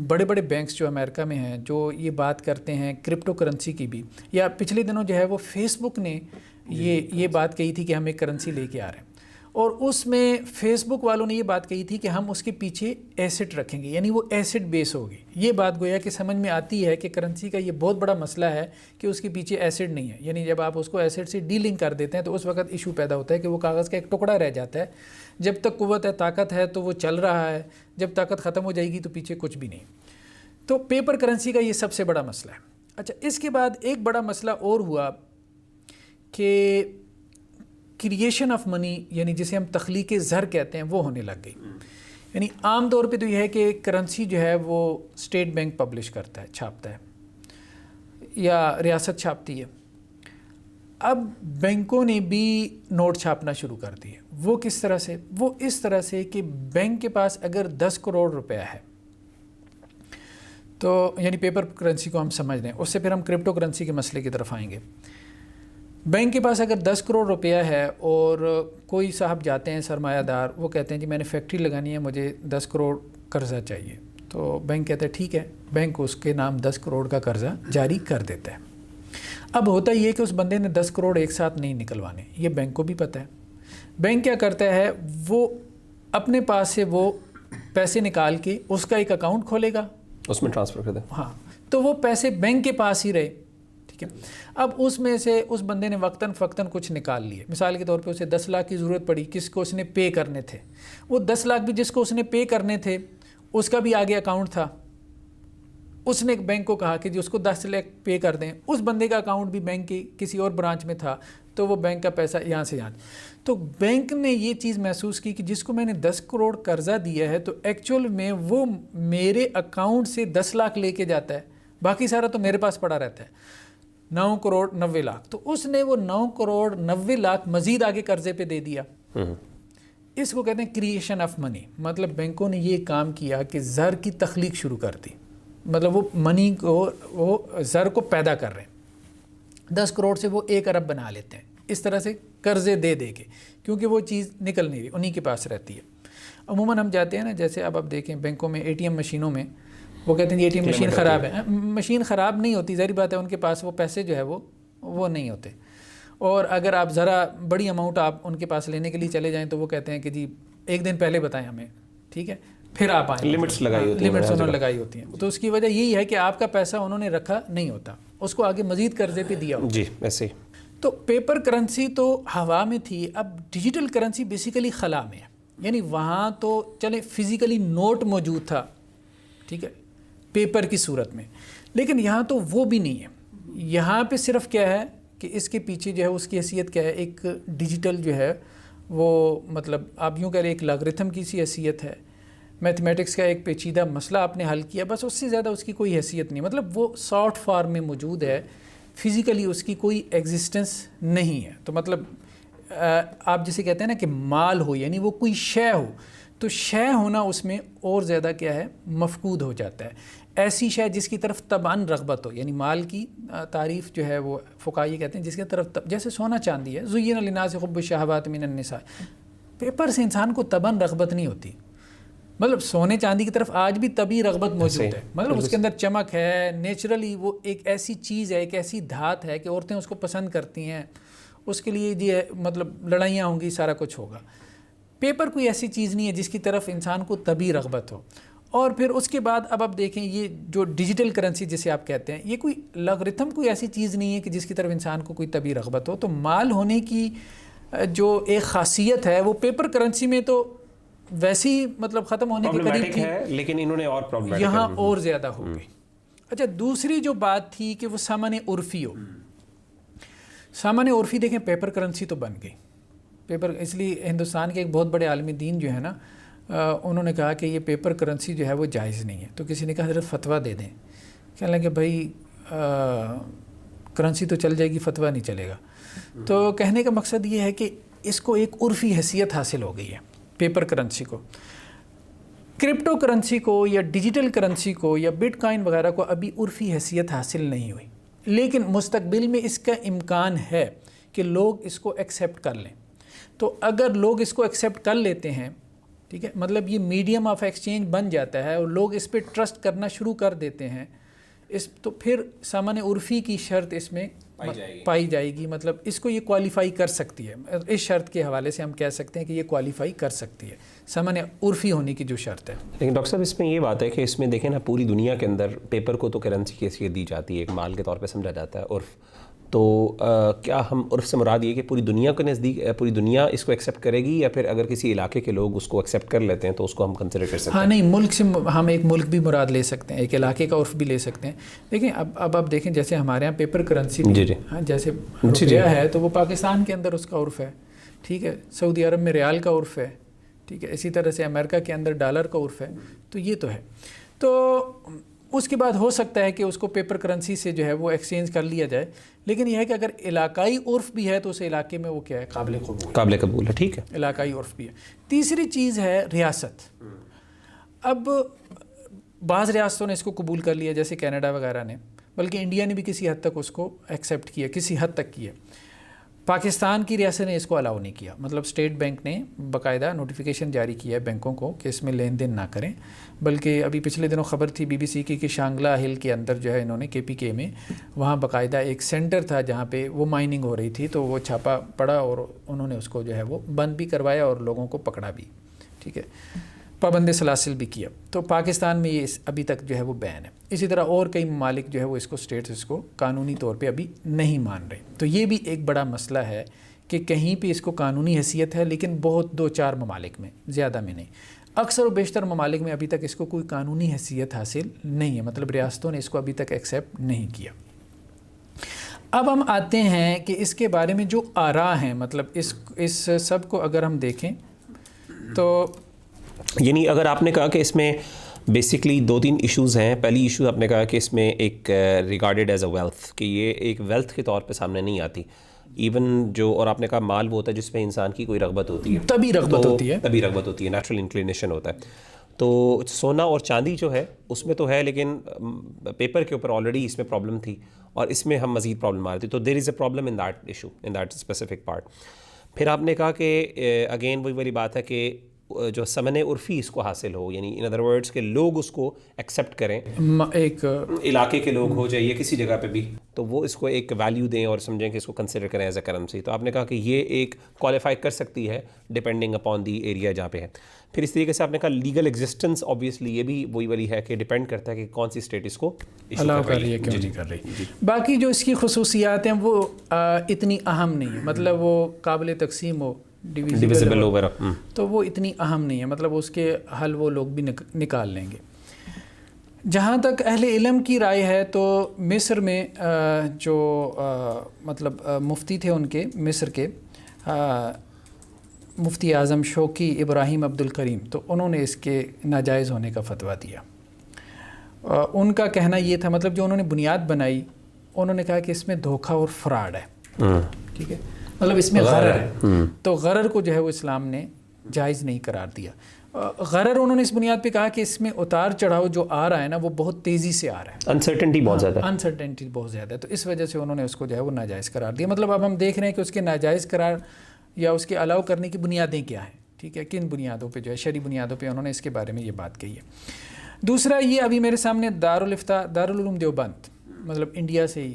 بڑے بڑے بینکس جو امریکہ میں ہیں جو یہ بات کرتے ہیں کرپٹو کرنسی کی بھی, یا پچھلے دنوں جو ہے وہ فیس بک نے یہ بات کہی تھی کہ ہم ایک کرنسی لے کے آ رہے ہیں, اور اس میں فیس بک والوں نے یہ بات کہی تھی کہ ہم اس کے پیچھے ایسٹ رکھیں گے, یعنی وہ ایسٹ بیس ہوگی. یہ بات گویا کہ سمجھ میں آتی ہے کہ کرنسی کا یہ بہت بڑا مسئلہ ہے کہ اس کے پیچھے ایسٹ نہیں ہے. یعنی جب آپ اس کو ایسٹ سے ڈی لنک کر دیتے ہیں تو اس وقت ایشو پیدا ہوتا ہے کہ وہ کاغذ کا ایک ٹکڑا رہ جاتا ہے. جب تک قوت ہے, طاقت ہے تو وہ چل رہا ہے, جب طاقت ختم ہو جائے گی تو پیچھے کچھ بھی نہیں. تو پیپر کرنسی کا یہ سب سے بڑا مسئلہ ہے. اچھا, اس کے بعد ایک بڑا مسئلہ اور ہوا کہ کریشن آف منی, یعنی جسے ہم تخلیق زر کہتے ہیں, وہ ہونے لگ گئی. یعنی عام طور پہ تو یہ ہے کہ کرنسی جو ہے وہ اسٹیٹ بینک پبلش کرتا ہے, چھاپتا ہے, یا ریاست چھاپتی ہے. اب بینکوں نے بھی نوٹ چھاپنا شروع کر دیے. وہ کس طرح سے؟ وہ اس طرح سے کہ بینک کے پاس اگر 10 کروڑ روپیہ ہے تو یعنی پیپر کرنسی کو ہم سمجھ رہے ہیں. اس سے پھر ہم کرپٹو کرنسی کے مسئلے کی طرف آئیں گے. بینک کے پاس اگر 10 کروڑ روپیہ ہے اور کوئی صاحب جاتے ہیں سرمایہ دار, وہ کہتے ہیں جی میں نے فیکٹری لگانی ہے, مجھے 10 کروڑ قرضہ چاہیے. تو بینک کہتا ہے ٹھیک ہے, بینک اس کے نام 10 کروڑ کا قرضہ جاری کر دیتا ہے. اب ہوتا یہ کہ اس بندے نے 10 کروڑ ایک ساتھ نہیں نکلوانے, یہ بینک کو بھی پتہ ہے. بینک کیا کرتا ہے, وہ اپنے پاس سے وہ پیسے نکال کے اس کا ایک اکاؤنٹ کھولے گا, اس میں ٹرانسفر کر دیں. ہاں, تو وہ پیسے بینک کے پاس ہی رہے. ٹھیک ہے. اب اس میں سے اس بندے نے وقتاً فقتاً کچھ نکال لیے. مثال کے طور پہ اسے 10 لاکھ کی ضرورت پڑی, کس کو اس نے پے کرنے تھے. وہ 10 لاکھ بھی جس کو اس نے پے کرنے تھے اس کا بھی آگے اکاؤنٹ تھا. اس نے بینک کو کہا کہ جی اس کو 10 لاکھ پے کر دیں. اس بندے کا اکاؤنٹ بھی بینک کی کسی اور برانچ میں تھا, تو وہ بینک کا پیسہ یہاں سے یہاں. تو بینک نے یہ چیز محسوس کی کہ جس کو میں نے 10 کروڑ قرضہ دیا ہے تو ایکچوئل میں وہ میرے اکاؤنٹ سے 10 لاکھ لے کے جاتا ہے, باقی سارا تو میرے پاس پڑا رہتا ہے. 9 کروڑ 90 لاکھ, تو اس نے وہ 9 کروڑ 90 لاکھ مزید آگے قرضے پہ دے دیا. اس کو کہتے ہیں کریشن آف منی. مطلب بینکوں نے یہ کام کیا کہ زر کی تخلیق شروع کر دی. مطلب وہ منی کو, وہ زر کو پیدا کر رہے ہیں. 10 کروڑ سے وہ 1 ارب بنا لیتے ہیں اس طرح سے قرضے دے دے کے, کیونکہ وہ چیز نکل نہیں رہی, انہی کے پاس رہتی ہے. عموماً ہم جاتے ہیں نا, جیسے اب آپ دیکھیں بینکوں میں اے ٹی ایم مشینوں میں وہ کہتے ہیں اے ٹی ایم مشین خراب ہے. مشین خراب نہیں ہوتی, ظاہر بات ہے ان کے پاس وہ پیسے جو ہے وہ نہیں ہوتے. اور اگر آپ ذرا بڑی اماؤنٹ آپ ان کے پاس لینے کے لیے چلے جائیں تو وہ کہتے ہیں کہ جی 1 دن پہلے بتائیں ہمیں, ٹھیک ہے, پھر آپ آئیں. لمٹس لگائی ہوتی ہیں, لمٹس انہوں نے لگائی ہوتی ہیں. تو اس کی وجہ یہی ہے کہ آپ کا پیسہ انہوں نے رکھا نہیں ہوتا, اس کو آگے مزید قرضے پہ دیا ہوتا. جی ایسے ہی. تو پیپر کرنسی تو ہوا میں تھی. اب ڈیجیٹل کرنسی بیسیکلی خلا میں ہے, یعنی وہاں تو چلے فزیکلی نوٹ موجود تھا, ٹھیک ہے, پیپر کی صورت میں, لیکن یہاں تو وہ بھی نہیں ہے. یہاں پہ صرف کیا ہے کہ اس کے پیچھے جو ہے اس کی حیثیت کیا ہے, ایک ڈیجیٹل جو ہے وہ مطلب آپ یوں کہہ رہے ایک لاگرتھم کی سی حیثیت ہے. میتھمیٹکس کا ایک پیچیدہ مسئلہ آپ نے حل کیا, بس اس سے زیادہ اس کی کوئی حیثیت نہیں. مطلب وہ سافٹ فارم میں موجود ہے, فزیکلی اس کی کوئی ایگزسٹنس نہیں ہے. تو مطلب آپ جسے کہتے ہیں نا کہ مال ہو, یعنی وہ کوئی شے ہو, تو شے ہونا اس میں اور زیادہ کیا ہے مفقود ہو جاتا ہے. ایسی شے جس کی طرف طبعاً رغبت ہو, یعنی مال کی تعریف جو ہے وہ فقہاء یہ کہتے ہیں جس کی طرف جیسے سونا چاندی ہے, زُیِّنَ لِلنَّاسِ حُبُّ الشَّهَوَاتِ مِنَ النِّسَاءِ. پیپر سے انسان کو طبعاً رغبت نہیں ہوتی. مطلب سونے چاندی کی طرف آج بھی طبعی رغبت موجود ہے. مطلب اس کے اندر چمک ہے, نیچرلی وہ ایک ایسی چیز ہے, ایک ایسی دھات ہے کہ عورتیں اس کو پسند کرتی ہیں, اس کے لیے یہ مطلب لڑائیاں ہوں گی, سارا کچھ ہوگا. پیپر کوئی ایسی چیز نہیں ہے جس کی طرف انسان کو طبعی رغبت ہو. اور پھر اس کے بعد اب آپ دیکھیں یہ جو ڈیجیٹل کرنسی جسے آپ کہتے ہیں, یہ کوئی لاگرتھم کوئی ایسی چیز نہیں ہے کہ جس کی طرف انسان کو کوئی طبعی رغبت ہو. تو مال ہونے کی جو ایک خاصیت ہے وہ پیپر کرنسی میں تو ویسے ہی مطلب ختم ہونے کے قریب تھی, لیکن انہوں نے اور پرابلم یہاں اور زیادہ ہو گئی. اچھا, دوسری جو بات تھی کہ وہ سامان عرفی ہو. سامان عرفی دیکھیں پیپر کرنسی تو بن گئی. پیپر اس لیے ہندوستان کے ایک بہت بڑے عالمی دین جو ہے نا, انہوں نے کہا کہ یہ پیپر کرنسی جو ہے وہ جائز نہیں ہے. تو کسی نے کہا حضرت فتویٰ دے دیں. کہنے لگے بھائی کرنسی تو چل جائے گی, فتویٰ نہیں چلے گا. تو کہنے کا مقصد یہ ہے کہ اس کو ایک عرفی حیثیت حاصل ہو گئی ہے پیپر کرنسی کو. کرپٹو کرنسی کو یا ڈیجیٹل کرنسی کو یا بٹ کوائن وغیرہ کو ابھی عرفی حیثیت حاصل نہیں ہوئی, لیکن مستقبل میں اس کا امکان ہے کہ لوگ اس کو ایکسیپٹ کر لیں. تو اگر لوگ اس کو ایکسیپٹ کر لیتے ہیں, ٹھیک ہے, مطلب یہ میڈیم آف ایکسچینج بن جاتا ہے اور لوگ اس پہ ٹرسٹ کرنا شروع کر دیتے ہیں, تو پھر سامان عرفی کی شرط اس میں پائی جائے گی. مطلب اس کو یہ کوالیفائی کر سکتی ہے. اس شرط کے حوالے سے ہم کہہ سکتے ہیں کہ یہ کوالیفائی کر سکتی ہے, سامان عرفی ہونے کی جو شرط ہے. لیکن ڈاکٹر صاحب اس میں یہ بات ہے کہ اس میں دیکھیں نا, پوری دنیا کے اندر پیپر کو تو کرنسی کی حیثیت دی جاتی ہے, ایک مال کے طور پہ سمجھا جاتا ہے عرف. تو کیا ہم عرف سے مراد یہ کہ پوری دنیا کے نزدیک پوری دنیا اس کو ایکسیپٹ کرے گی, یا پھر اگر کسی علاقے کے لوگ اس کو ایکسیپٹ کر لیتے ہیں تو اس کو ہم کنسیڈر کر سکتے ہیں؟ ہاں نہیں, ملک سے ہم ایک ملک بھی مراد لے سکتے ہیں, ایک علاقے کا عرف بھی لے سکتے ہیں. دیکھیں اب آپ دیکھیں جیسے ہمارے یہاں پیپر کرنسی ہاں جیسے روپیہ ہے تو وہ پاکستان کے اندر اس کا عرف ہے, ٹھیک ہے, سعودی عرب میں ریال کا عرف ہے, ٹھیک ہے, اسی طرح سے امریکہ کے اندر ڈالر کا عرف ہے. تو یہ تو ہے. تو اس کے بعد ہو سکتا ہے کہ اس کو پیپر کرنسی سے جو ہے وہ ایکسچینج کر لیا جائے, لیکن یہ ہے کہ اگر علاقائی عرف بھی ہے تو اس علاقے میں وہ کیا ہے, قابل قبول ہے, ٹھیک ہے, علاقائی عرف بھی ہے. تیسری چیز ہے ریاست. اب بعض ریاستوں نے اس کو قبول کر لیا جیسے کینیڈا وغیرہ نے، بلکہ انڈیا نے بھی کسی حد تک اس کو ایکسیپٹ کیا، کسی حد تک کیا۔ پاکستان کی ریاست نے اس کو الاؤ نہیں کیا، مطلب اسٹیٹ بینک نے باقاعدہ نوٹیفیکیشن جاری کیا ہے بینکوں کو کہ اس میں لین دین نہ کریں، بلکہ ابھی پچھلے دنوں خبر تھی BBC کی کہ شانگلا ہل کے اندر جو ہے انہوں نے KPK میں وہاں باقاعدہ ایک سینٹر تھا جہاں پہ وہ مائننگ ہو رہی تھی، تو وہ چھاپا پڑا اور انہوں نے اس کو جو ہے وہ بند بھی کروایا اور لوگوں کو پکڑا بھی، ٹھیک ہے، پابند سلاسل بھی کیا۔ تو پاکستان میں یہ ابھی تک جو ہے وہ بین ہے۔ اسی طرح اور کئی ممالک جو ہے وہ اس کو اسٹیٹس اس کو قانونی طور پہ ابھی نہیں مان رہے۔ تو یہ بھی ایک بڑا مسئلہ ہے کہ کہیں پہ اس کو قانونی حیثیت ہے لیکن بہت 2-4 ممالک میں، زیادہ میں نہیں، اکثر و بیشتر ممالک میں ابھی تک اس کو کوئی قانونی حیثیت حاصل نہیں ہے، مطلب ریاستوں نے اس کو ابھی تک ایکسیپٹ نہیں کیا۔ اب ہم آتے ہیں کہ اس کے بارے میں جو آراء ہیں، مطلب اس سب کو اگر ہم دیکھیں تو یعنی اگر آپ نے کہا کہ اس میں بیسکلی 2-3 ایشوز ہیں، پہلی ایشو آپ نے کہا کہ اس میں ایک ریگارڈڈ ایز اے ویلتھ، کہ یہ ایک ویلتھ کے طور پہ سامنے نہیں آتی ایون جو، اور آپ نے کہا مال وہ ہوتا ہے جس پہ انسان کی کوئی رغبت ہوتی ہے، تبھی رغبت ہوتی ہے، نیچرل انکلینیشن ہوتا ہے۔ تو سونا اور چاندی جو ہے اس میں تو ہے، لیکن پیپر کے اوپر آلریڈی اس میں پرابلم تھی اور اس میں ہم مزید پرابلم آ رہی تھی، تو there is a problem in that issue, in that specific part. پھر آپ نے کہا کہ اگین وہی والی بات ہے کہ جو ثمن عرفی اس کو حاصل ہو، یعنی ان ادر ورڈز کہ لوگ اس کو ایکسیپٹ کریں، ایک علاقے کے لوگ ہو جائے کسی جگہ پہ بھی، تو وہ اس کو ایک ویلیو دیں اور سمجھیں کہ اس کو کنسیڈر کریں ایز اے کرنسی۔ تو آپ نے کہا کہ یہ ایک کوالیفائی کر سکتی ہے ڈپینڈنگ اپان دی ایریا جہاں پہ ہے۔ پھر اس طریقے سے آپ نے کہا لیگل ایگزسٹنس، آبویسلی یہ بھی وہی والی ہے کہ ڈپینڈ کرتا ہے کہ کون سی اسٹیٹ اس کو الاؤ کر رہی ہے کیوں نہیں کر رہی۔ باقی جو اس کی خصوصیات ہیں وہ اتنی اہم نہیں ہے، مطلب وہ قابل تقسیم ہو، ڈیویزیبل ہو، تو وہ اتنی اہم نہیں ہے، مطلب اس کے حل وہ لوگ بھی نکال لیں گے۔ جہاں تک اہل علم کی رائے ہے تو مصر میں جو مطلب مفتی تھے ان کے، مصر کے مفتی اعظم شوقی ابراہیم عبد الکریم، تو انہوں نے اس کے ناجائز ہونے کا فتویٰ دیا۔ ان کا کہنا یہ تھا، مطلب جو انہوں نے بنیاد بنائی، انہوں نے کہا کہ اس میں دھوکہ اور فراڈ ہے، ٹھیک ہے، مطلب اس میں غرر ہے، تو غرر کو جو ہے وہ اسلام نے جائز نہیں قرار دیا۔ غرر انہوں نے اس بنیاد پہ کہا کہ اس میں اتار چڑھاؤ جو آ رہا ہے نا وہ بہت تیزی سے آ رہا ہے، انسرٹنٹی بہت زیادہ ہے، تو اس وجہ سے انہوں نے اس کو جو ہے وہ ناجائز قرار دیا۔ مطلب اب ہم دیکھ رہے ہیں کہ اس کے ناجائز قرار یا اس کے الاؤ کرنے کی بنیادیں کیا ہیں، ٹھیک ہے، کن بنیادوں پہ جو ہے شرعی بنیادوں پہ انہوں نے اس کے بارے میں یہ بات کہی ہے۔ دوسرا یہ ابھی میرے سامنے دارالعلوم دیوبند، مطلب انڈیا سے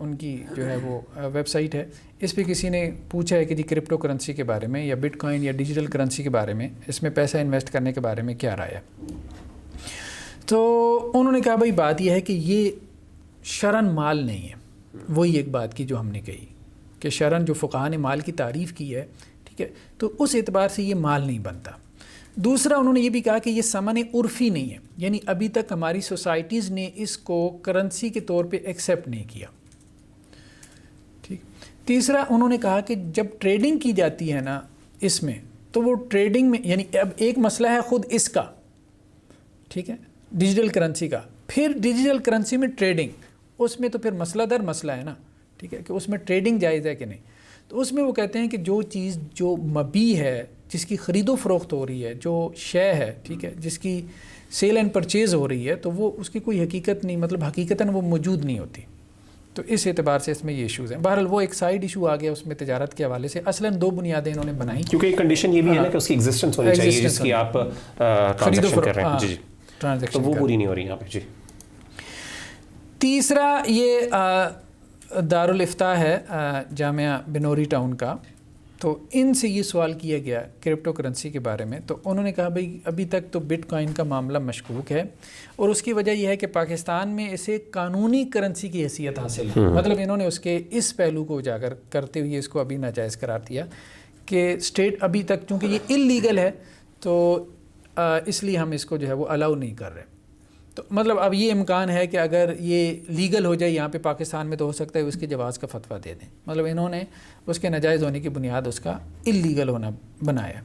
ان کی جو ہے وہ ویب سائٹ ہے، اس پہ کسی نے پوچھا ہے کہ جی کرپٹو کرنسی کے بارے میں یا بٹ کوائن یا ڈیجیٹل کرنسی کے بارے میں، اس میں پیسہ انویسٹ کرنے کے بارے میں کیا رائے ہے؟ تو انہوں نے کہا بھائی بات یہ ہے کہ یہ شرعاً مال نہیں ہے، وہی ایک بات کی جو ہم نے کہی کہ شرعاً جو فقہاء نے مال کی تعریف کی ہے، ٹھیک ہے، تو اس اعتبار سے یہ مال نہیں بنتا۔ دوسرا انہوں نے یہ بھی کہا کہ یہ ثمن عرفی نہیں ہے، یعنی ابھی تک ہماری سوسائٹیز نے اس کو کرنسی کے طور پہ ایکسیپٹ نہیں کیا، ٹھیک۔ تیسرا انہوں نے کہا کہ جب ٹریڈنگ کی جاتی ہے نا اس میں، تو وہ ٹریڈنگ میں، یعنی اب ایک مسئلہ ہے خود اس کا، ٹھیک ہے، ڈیجیٹل کرنسی کا، پھر ڈیجیٹل کرنسی میں ٹریڈنگ، اس میں تو پھر مسئلہ در مسئلہ ہے نا، ٹھیک ہے، کہ اس میں ٹریڈنگ جائز ہے کہ نہیں۔ تو اس میں وہ کہتے ہیں کہ جو چیز جو مبیع ہے، جس کی خرید و فروخت ہو رہی ہے، جو شے ہے، ٹھیک ہے، جس کی سیل اینڈ پرچیز ہو رہی ہے، تو وہ اس کی کوئی حقیقت نہیں، مطلب حقیقتاً وہ موجود نہیں ہوتی۔ تو اس اعتبار سے اس میں یہ ایشوز ہیں۔ بہرحال وہ ایک سائیڈ ایشو آ گیا اس میں تجارت کے حوالے سے۔ اصلاً 2 بنیادیں انہوں نے بنائی، کیونکہ ایک کنڈیشن یہ بھی ہے نا کہ اس کی ایگزسٹنس ہونی چاہیے جس کی آپ ٹرانزیکشن کر رہے ہیں، جی ٹرانزیکشن، تو وہ پوری نہیں ہو رہی یہاں پہ۔ جی تیسرا یہ دارالفتاء ہے جامعہ بنوری ٹاؤن کا، تو ان سے یہ سوال کیا گیا کرپٹو کرنسی کے بارے میں، تو انہوں نے کہا بھائی ابھی تک تو بٹ کوائن کا معاملہ مشکوک ہے، اور اس کی وجہ یہ ہے کہ پاکستان میں اسے قانونی کرنسی کی حیثیت حاصل ہے، مطلب انہوں نے اس کے اس پہلو کو اجاگر کرتے ہوئے اس کو ابھی ناجائز قرار دیا کہ اسٹیٹ ابھی تک چونکہ یہ اللیگل ہے تو اس لیے ہم اس کو جو ہے وہ الاؤ نہیں کر رہے۔ تو مطلب اب یہ امکان ہے کہ اگر یہ لیگل ہو جائے یہاں پہ پاکستان میں، تو ہو سکتا ہے اس کے جواز کا فتویٰ دے دیں، مطلب انہوں نے اس کے ناجائز ہونے کی بنیاد اس کا اللیگل ہونا بنایا۔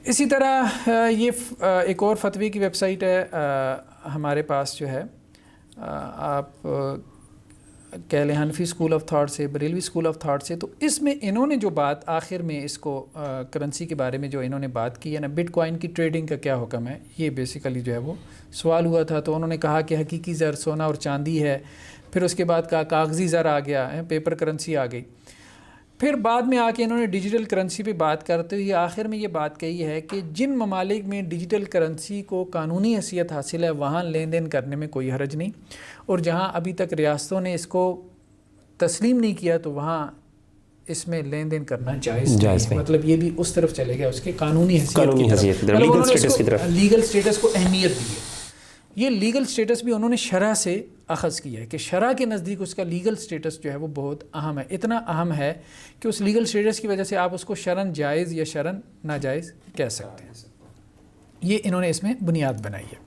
اسی طرح یہ ایک اور فتوی کی ویب سائٹ ہے ہمارے پاس جو ہے، آپ کہہ لیں حنفی اسکول آف تھاٹ سے، بریلوی اسکول آف تھاٹ سے. تو اس میں انہوں نے جو بات آخر میں اس کو کرنسی کے بارے میں جو انہوں نے بات کی ہے نا، بٹ کوائن کی ٹریڈنگ کا کیا حکم ہے، یہ بیسیکلی جو ہے وہ سوال ہوا تھا. تو انہوں نے کہا کہ حقیقی زر سونا اور چاندی ہے. پھر اس کے بعد کہا کاغذی زر آ گیا ہے، پیپر کرنسی آ گئی. پھر بعد میں آ کے انہوں نے ڈیجیٹل کرنسی پہ بات کرتے ہوئے آخر میں یہ بات کہی ہے کہ جن ممالک میں ڈیجیٹل کرنسی کو قانونی حیثیت حاصل ہے وہاں لین دین کرنے میں کوئی حرج نہیں، اور جہاں ابھی تک ریاستوں نے اس کو تسلیم نہیں کیا تو وہاں اس میں لین دین کرنا جائز نہیں. مطلب یہ بھی اس طرف چلے گیا، اس کے قانونی حیثیت کی طرف، لیگل سٹیٹس کو اہمیت دی ہے. یہ لیگل سٹیٹس بھی انہوں نے شرع سے اخذ کیا ہے کہ شرع کے نزدیک اس کا لیگل سٹیٹس جو ہے وہ بہت اہم ہے. اتنا اہم ہے کہ اس لیگل سٹیٹس کی وجہ سے آپ اس کو شرعن جائز یا شرعن ناجائز کہہ سکتے ہیں. یہ انہوں نے اس میں بنیاد بنائی ہے.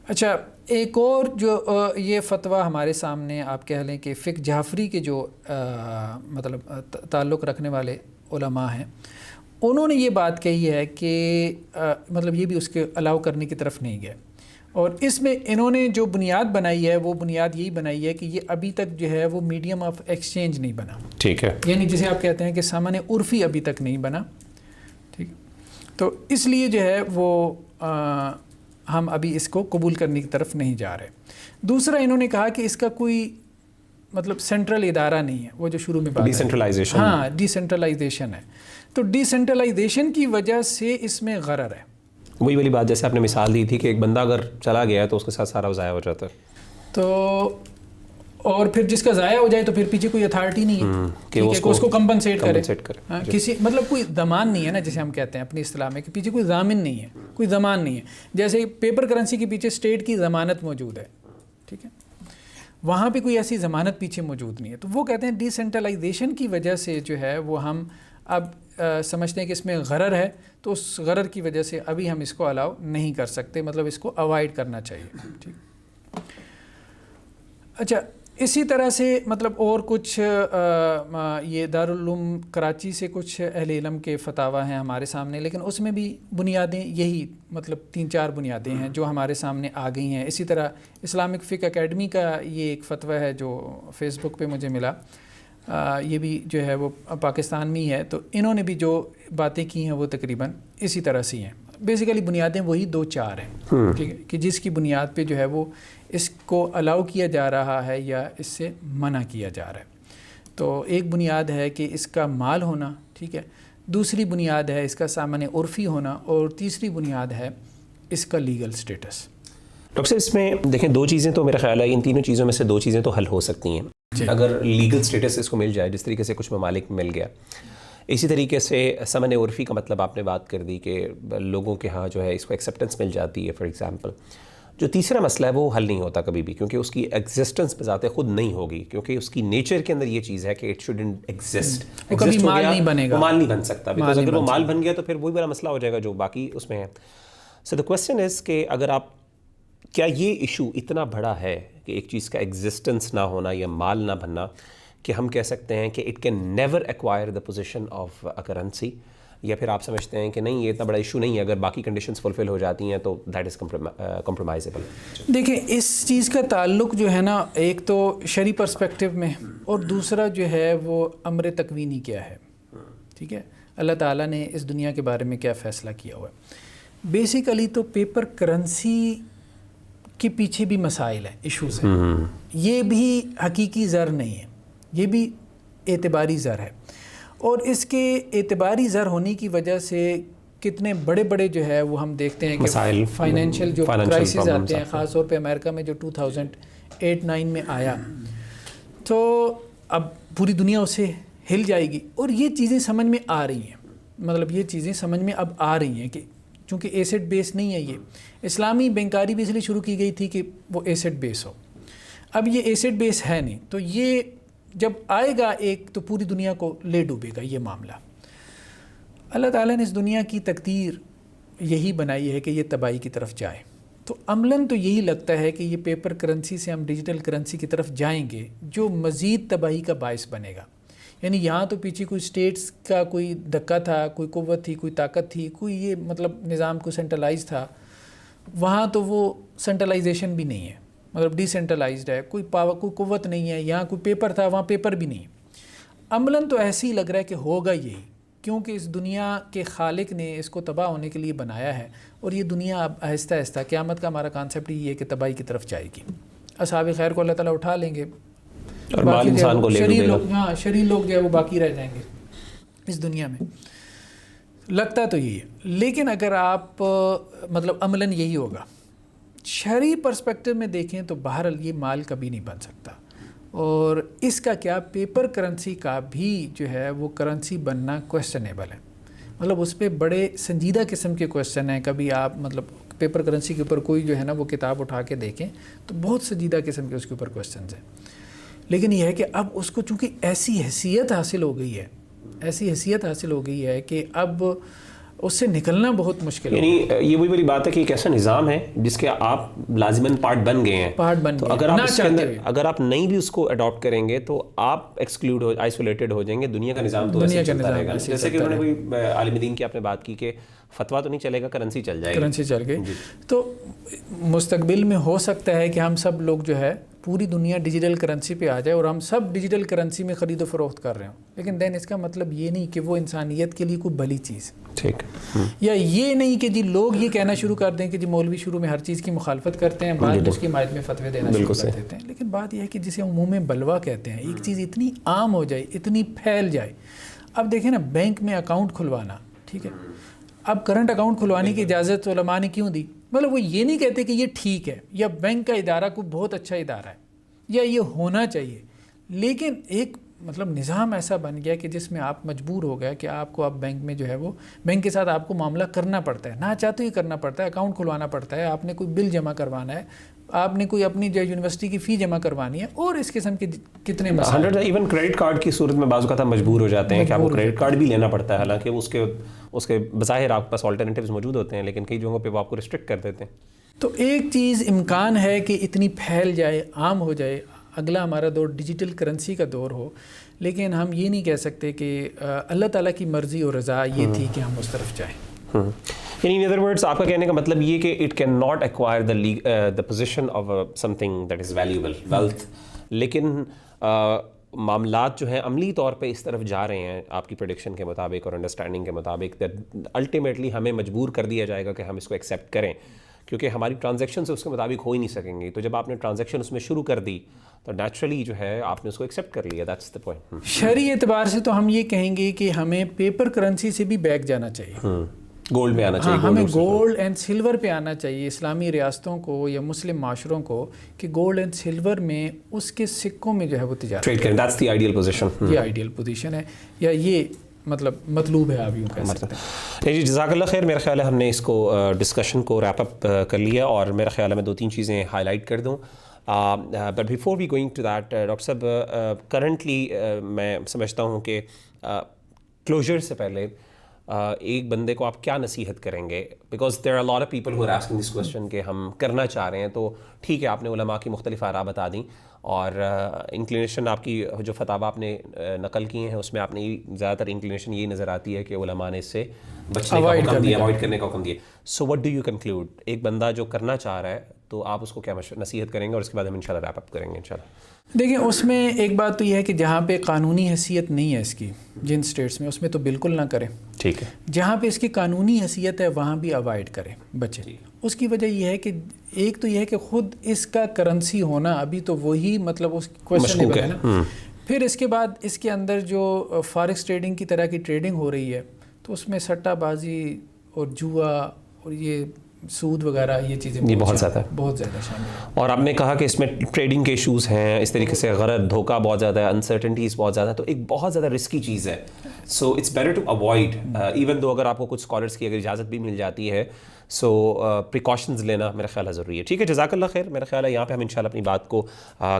اچھا، ایک اور جو یہ فتویٰ ہمارے سامنے آپ کہہ لیں کہ فقہ جعفری کے جو مطلب تعلق رکھنے والے علماء ہیں، انہوں نے یہ بات کہی ہے کہ مطلب یہ بھی اس کے الاؤ کرنے کی طرف نہیں گئے. اور اس میں انہوں نے جو بنیاد بنائی ہے وہ بنیاد یہی بنائی ہے کہ یہ ابھی تک جو ہے وہ میڈیم آف ایکسچینج نہیں بنا. ٹھیک ہے، یعنی جسے آپ کہتے ہیں کہ سامان عرفی ابھی تک نہیں بنا. ٹھیک ہے، تو اس لیے جو ہے وہ ہم ابھی اس کو قبول کرنے کی طرف نہیں جا رہے. دوسرا انہوں نے کہا کہ اس کا کوئی مطلب سینٹرل ادارہ نہیں ہے، وہ جو شروع میں بات ڈیسینٹرلائزیشن. ہاں، ڈیسینٹرلائزیشن ہے. تو ڈیسینٹرلائزیشن کی وجہ سے اس میں غرر ہے. وہی والی بات جیسے آپ نے مثال دی تھی کہ ایک بندہ اگر چلا گیا تو اس کے ساتھ سارا ضائع ہو جاتا ہے. تو اور پھر جس کا ضائع ہو جائے تو پھر پیچھے کوئی اتھارٹی نہیں ہے کہ اس کو کمپنسیٹ کرے. کسی مطلب کوئی ضمان نہیں ہے نا، جسے ہم کہتے ہیں اپنی اصطلاح میں کہ پیچھے کوئی ضامن نہیں ہے، کوئی ضمان نہیں ہے. جیسے پیپر کرنسی کے پیچھے اسٹیٹ کی ضمانت موجود ہے. ٹھیک ہے، وہاں پہ کوئی ایسی ضمانت پیچھے موجود نہیں ہے. تو وہ کہتے ہیں ڈیسینٹرلائزیشن کی وجہ سے جو ہے وہ ہم اب سمجھتے ہیں کہ اس میں غرر ہے، تو اس غرر کی وجہ سے ابھی ہم اس کو الاؤ نہیں کر سکتے، مطلب اس کو اوائڈ کرنا چاہیے. ٹھیک. اچھا، اسی طرح سے مطلب اور کچھ یہ دارالعلوم کراچی سے کچھ اہل علم کے فتاویٰ ہیں ہمارے سامنے، لیکن اس میں بھی بنیادیں یہی مطلب 3-4 بنیادیں ہیں جو ہمارے سامنے آ گئی ہیں. اسی طرح اسلامک فقہ اکیڈمی کا یہ ایک فتویٰ ہے جو فیس بک پہ مجھے ملا، یہ بھی جو ہے وہ پاکستان میں ہی ہے. تو انہوں نے بھی جو باتیں کی ہیں وہ تقریباً اسی طرح سے ہیں. بیسیکلی بنیادیں وہی 2-4 ہیں. ٹھیک ہے، کہ جس کی بنیاد پہ جو ہے وہ اس کو الاؤ کیا جا رہا ہے یا اس سے منع کیا جا رہا ہے. تو ایک بنیاد ہے کہ اس کا مال ہونا، ٹھیک ہے، دوسری بنیاد ہے اس کا سامان عرفی ہونا، اور تیسری بنیاد ہے اس کا لیگل سٹیٹس. ڈاکٹر صاحب، اس میں دیکھیں 2 چیزیں تو میرا خیال ہے ان تینوں چیزوں میں سے 2 چیزیں تو حل ہو سکتی ہیں اگر لیگل سٹیٹس اس کو مل جائے، جس طریقے سے کچھ ممالک مل گیا. اسی طریقے سے ثمن عرفی کا مطلب آپ نے بات کر دی کہ لوگوں کے ہاں جو ہے اس کو ایکسیپٹنس مل جاتی ہے. فار ایگزامپل جو تیسرا مسئلہ ہے وہ حل نہیں ہوتا کبھی بھی، کیونکہ اس کی ایگزسٹنس بذات خود نہیں ہوگی، کیونکہ اس کی نیچر کے اندر یہ چیز ہے کہ اٹ شوڈنٹ ایگزسٹ. وہ کبھی مال نہیں بنے گا، وہ مال نہیں بن سکتا، بیکاز اگر وہ مال بن گیا تو پھر وہی بڑا مسئلہ ہو جائے گا جو باقی اس میں ہے. سو دا کوسچن از کہ اگر آپ کیا یہ ایشو اتنا بڑا ہے کہ ایک چیز کا ایگزسٹنس نہ ہونا یا مال نہ بننا کہ ہم کہہ سکتے ہیں کہ it can never acquire the position of a currency, یا پھر آپ سمجھتے ہیں کہ نہیں یہ اتنا بڑا ایشو نہیں ہے، اگر باقی کنڈیشنز فلفل ہو جاتی ہیں تو دیٹ از کمپرومائزیبل. دیکھیں اس چیز کا تعلق جو ہے نا، ایک تو شرعی پرسپیکٹو میں، اور دوسرا جو ہے وہ امر تکوینی کیا ہے. ٹھیک ہے، اللہ تعالیٰ نے اس دنیا کے بارے میں کیا فیصلہ کیا ہوا ہے. بیسیکلی تو پیپر کرنسی کے پیچھے بھی مسائل ہیں، ایشوز ہیں. یہ بھی حقیقی زر نہیں ہے، یہ بھی اعتباری زر ہے، اور اس کے اعتباری زر ہونے کی وجہ سے کتنے بڑے بڑے جو ہے وہ ہم دیکھتے ہیں کہ فائنینشیل جو کرائسس آتے ہیں، خاص طور پہ امریکہ میں جو 2008-9 میں آیا، تو اب پوری دنیا اسے ہل جائے گی. اور یہ چیزیں سمجھ میں آ رہی ہیں، مطلب یہ چیزیں سمجھ میں اب آ رہی ہیں کہ چونکہ ایسٹ بیس نہیں ہے، یہ اسلامی بینکاری بھی اس لیے شروع کی گئی تھی کہ وہ ایسٹ بیس ہو. اب یہ ایسٹ بیس ہے نہیں، تو یہ جب آئے گا ایک تو پوری دنیا کو لے ڈوبے گا یہ معاملہ. اللہ تعالیٰ نے اس دنیا کی تقدیر یہی بنائی ہے کہ یہ تباہی کی طرف جائے. تو عملاً تو یہی لگتا ہے کہ یہ پیپر کرنسی سے ہم ڈیجیٹل کرنسی کی طرف جائیں گے جو مزید تباہی کا باعث بنے گا. یعنی یہاں تو پیچھے کوئی اسٹیٹس کا کوئی دھکا تھا، کوئی قوت تھی، کوئی طاقت تھی، کوئی یہ مطلب نظام کو سینٹرلائز تھا. وہاں تو وہ سینٹرلائزیشن بھی نہیں ہے. مطلب ڈیسینٹرلائزڈ ہے, کوئی پاور, کوئی قوت نہیں ہے. یہاں کوئی پیپر تھا, وہاں پیپر بھی نہیں. عملاً تو ایسے ہی لگ رہا ہے کہ ہوگا یہی, کیونکہ اس دنیا کے خالق نے اس کو تباہ ہونے کے لیے بنایا ہے, اور یہ دنیا اب آہستہ آہستہ, قیامت کا ہمارا کانسیپٹ یہ ہے کہ تباہی کی طرف جائے گی. اصحاب خیر کو اللہ تعالیٰ اٹھا لیں گے, اور مال انسان کو لے لے گا. ہاں, شریر لوگ جو ہے وہ باقی رہ جائیں گے اس دنیا میں. لگتا تو یہی ہے, لیکن اگر آپ مطلب عملاً یہی ہوگا. شرعی پرسپیکٹو میں دیکھیں تو بہرحال یہ مال کبھی نہیں بن سکتا, اور اس کا کیا پیپر کرنسی کا بھی جو ہے وہ کرنسی بننا کویسچنیبل ہے. مطلب اس پہ بڑے سنجیدہ قسم کے کویسچن ہیں. کبھی آپ مطلب پیپر کرنسی کے اوپر کوئی جو ہے نا وہ کتاب اٹھا کے دیکھیں تو بہت سنجیدہ قسم کے اس کے اوپر کویسچنز ہیں. لیکن یہ ہے کہ اب اس کو چونکہ ایسی حیثیت حاصل ہو گئی ہے کہ اب اس سے نکلنا بہت مشکل ہے. یعنی یہ وہی بڑی بات ہے کہ ایک ایسا نظام ہے جس کے آپ لازماً پارٹ بن گئے ہیں. تو اگر آپ اس کے اندر اگر آپ نہیں بھی اس کو اڈاپٹ کریں گے تو آپ ایکسکلوڈ ہو, آئسولیٹڈ ہو جائیں گے. دنیا کا نظام تو ایسے چلتا رہے گا. جیسے کہ انہوں نے کوئی عالم دین کی آپ نے بات کی کہ فتویٰ تو نہیں چلے گا, کرنسی چل جائے گی. کرنسی چل گئی تو مستقبل میں ہو سکتا ہے کہ ہم سب لوگ جو ہے پوری دنیا ڈیجیٹل کرنسی پہ آ جائے اور ہم سب ڈیجیٹل کرنسی میں خرید و فروخت کر رہے ہوں. لیکن دین اس کا مطلب یہ نہیں کہ وہ انسانیت کے لیے کوئی بھلی چیز, ٹھیک, یا یہ نہیں کہ جی لوگ یہ کہنا شروع کر دیں کہ جی مولوی شروع میں ہر چیز کی مخالفت کرتے ہیں, بعد میں اس کی حمایت میں فتوے دینا شروع کر دیتے ہیں. لیکن بات یہ ہے کہ جسے عموم میں بلوا کہتے ہیں, ایک چیز اتنی عام ہو جائے, اتنی پھیل جائے. اب دیکھیں نا, بینک میں اکاؤنٹ کھلوانا, ٹھیک ہے, اب کرنٹ اکاؤنٹ کھلوانے کی اجازت علماء نے کیوں دی؟ مطلب وہ یہ نہیں کہتے کہ یہ ٹھیک ہے یا بینک کا ادارہ کوئی بہت اچھا ادارہ ہے یا یہ ہونا چاہیے, لیکن ایک مطلب نظام ایسا بن گیا کہ جس میں آپ مجبور ہو گیا کہ آپ کو اب بینک میں جو ہے وہ بینک کے ساتھ آپ کو معاملہ کرنا پڑتا ہے, نہ چاہتے ہی کرنا پڑتا ہے. اکاؤنٹ کھلوانا پڑتا ہے, آپ نے کوئی بل جمع کروانا ہے, آپ نے کوئی اپنی جو یونیورسٹی کی فی جمع کروانی ہے, اور اس قسم کے کتنے مسائل. ایون کریڈٹ کارڈ کی صورت میں بعض اوقات مجبور ہو جاتے ہیں کہ آپ کو کریڈٹ کارڈ بھی لینا پڑتا ہے, حالانکہ اس کے بظاہر آپ کے پاس آلٹرنیٹیوز موجود ہوتے ہیں, لیکن کئی جگہوں پہ وہ آپ کو ریسٹرکٹ کر دیتے ہیں. تو ایک چیز امکان ہے کہ اتنی پھیل جائے, عام ہو جائے, اگلا ہمارا دور ڈیجیٹل کرنسی کا دور ہو, لیکن ہم یہ نہیں کہہ سکتے کہ اللہ تعالیٰ کی مرضی اور رضا یہ تھی کہ ہم اس طرف جائیں. یعنی in other words آپ کا کہنے کا مطلب یہ کہ it cannot acquire the position of something that is valuable, wealth, لیکن معاملات جو ہیں عملی طور پہ اس طرف جا رہے ہیں آپ کی پریڈکشن کے مطابق اور انڈرسٹینڈنگ کے مطابق, that ultimately ہمیں مجبور کر دیا جائے گا کہ ہم اس کو ایکسیپٹ کریں, کیونکہ ہماری ٹرانزیکشن سے اس کے مطابق ہو ہی نہیں سکیں گی. تو جب آپ نے ٹرانزیکشن اس میں شروع کر دی تو نیچرلی جو ہے آپ نے اس کو ایکسیپٹ کر لیا. That's the point. شرعی اعتبار سے تو ہم یہ کہیں گے کہ ہمیں پیپر کرنسی سے بھی بیک جانا چاہیے, گولڈ پہ آنا چاہیے. ہمیں گولڈ اینڈ سلور پہ آنا چاہیے. اسلامی ریاستوں کو یا مسلم معاشروں کو کہ گولڈ اینڈ سلور میں اس کے سکوں میں جو ہے وہ تجارت ٹریڈ کریں. That's the ideal position. یہ آئیڈیل پوزیشن ہے, یا یہ مطلب مطلوب ہے, آپ یوں کہہ سکتے ہیں. جی جزاک اللہ خیر. میرا خیال ہے ہم نے اس کو ڈسکشن کو ریپ اپ کر لیا, اور میرا خیال ہے میں 2-3 چیزیں ہائی لائٹ کر دوں. But before we going to that, doctor صاحب کرنٹلی میں سمجھتا ہوں کہ کلوجر سے پہلے ایک بندے کو آپ کیا نصیحت کریں گے؟ Because there are lot of people who are asking this question کہ ہم کرنا چاہ رہے ہیں. تو ٹھیک ہے, آپ نے علماء کی مختلف آراء بتا دیں, اور انکلینیشن آپ کی جو فتاوی آپ نے نقل کیے ہیں اس میں آپ نے زیادہ تر انکلینیشن یہی نظر آتی ہے کہ علماء نے اس سے بچنے کا حکم دیا, اوائڈ کرنے کا حکم دیا. So what do you conclude? ایک بندہ جو کرنا چاہ رہا ہے تو آپ اس کو کیا نصیحت کریں گے, اور اس کے بعد ہم انشاءاللہ ریپ اپ کریں گے انشاءاللہ. دیکھیں, اس میں ایک بات تو یہ ہے کہ جہاں پہ قانونی حیثیت نہیں ہے اس کی, جن سٹیٹس میں, اس میں تو بالکل نہ کریں. ٹھیک ہے. جہاں پہ اس کی قانونی حیثیت ہے وہاں بھی اوائڈ کریں بچے. اس کی وجہ یہ ہے کہ ایک تو یہ ہے کہ خود اس کا کرنسی ہونا ابھی تو وہی مطلب اس کویسچن ہے نا. پھر اس کے بعد اس کے اندر جو فارکس ٹریڈنگ کی طرح کی ٹریڈنگ ہو رہی ہے تو اس میں سٹہ بازی اور جوا اور یہ سود وغیرہ یہ چیزیں بہت زیادہ شامل ہیں. اور آپ نے کہا کہ اس میں ٹریڈنگ کے ایشوز ہیں, اس طریقے سے غرض دھوکہ بہت زیادہ ہے, انسرٹنٹیز بہت زیادہ ہے, تو ایک بہت زیادہ رسکی چیز ہے. So it's better to avoid, even though اگر آپ کو کچھ اسکالرس کی اگر اجازت بھی مل جاتی ہے, سو پریکاشنز لینا میرا خیال ہے ضروری ہے. ٹھیک ہے, جزاک اللہ خیر. میرا خیال ہے یہاں پہ ہم انشاءاللہ اپنی بات کو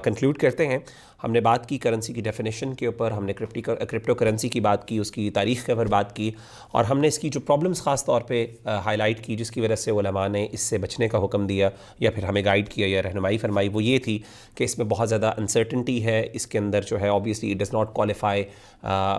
کنکلوڈ کرتے ہیں. ہم نے بات کی کرنسی کی ڈیفینیشن کے اوپر, ہم نے کرپٹو کرنسی کی بات کی, اس کی تاریخ کے اوپر بات کی, اور ہم نے اس کی جو پرابلمس خاص طور پہ ہائی لائٹ کی جس کی وجہ سے علماء نے اس سے بچنے کا حکم دیا یا پھر ہمیں گائیڈ کیا یا رہنمائی فرمائی, وہ یہ تھی کہ اس میں بہت زیادہ انسرٹنٹی ہے. اس کے اندر جو ہے obviously it does not qualify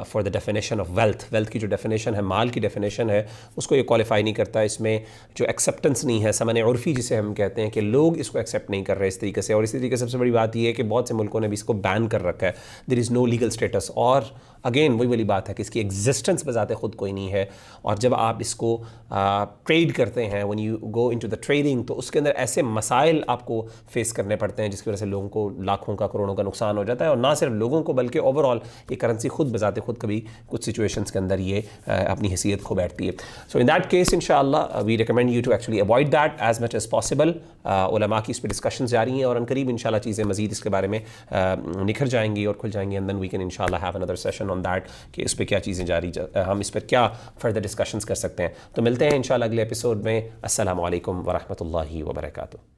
for the definition of wealth. Wealth کی جو ڈیفینیشن ہے, مال کی ڈیفینیشن ہے, اس کو یہ کوالیفائی نہیں کرتا. اس میں جو ایکسیپٹنس نہیں ہے، ثمن عرفی جسے ہم کہتے ہیں کہ لوگ اس کو ایکسیپٹ نہیں کر رہے اس طریقے سے. اور اسی طریقے سے سب سے بڑی بات یہ ہے کہ بہت سے ملکوں نے بھی اس کو بین کر رکھا ہے. دیر از نو لیگل اسٹیٹس. اور اگین وہی والی بات ہے کہ اس کی ایگزسٹنس بذات خود کوئی نہیں ہے. اور جب آپ اس کو ٹریڈ کرتے ہیں، when you go into the trading، تو اس کے اندر ایسے مسائل آپ کو فیس کرنے پڑتے ہیں جس کی وجہ سے لوگوں کو لاکھوں کا کروڑوں کا نقصان ہو جاتا ہے. اور نہ صرف لوگوں کو بلکہ اوور آل یہ کرنسی خود بذات خود کبھی کچھ سچویشنس کے اندر یہ اپنی حیثیت کھو بیٹھتی ہے. سو ان دیٹ کیس انشاءاللہ we recommend you to actually avoid that as much as possible. علماء کی اس پہ ڈسکشنز جاری ہیں اور عنقریب انشاءاللہ چیزیں مزید اس کے بارے میں نکھر جائیں گی اور کھل جائیں گی. اینڈ دین وی کین انشاءاللہ have another session on that کہ اس پہ کیا چیزیں جاری، ہم اس پر کیا فردر ڈسکشنز کر سکتے ہیں. تو ملتے ہیں انشاءاللہ اگلے ایپیسوڈ میں. السلام علیکم ورحمۃ اللہ وبرکاتہ.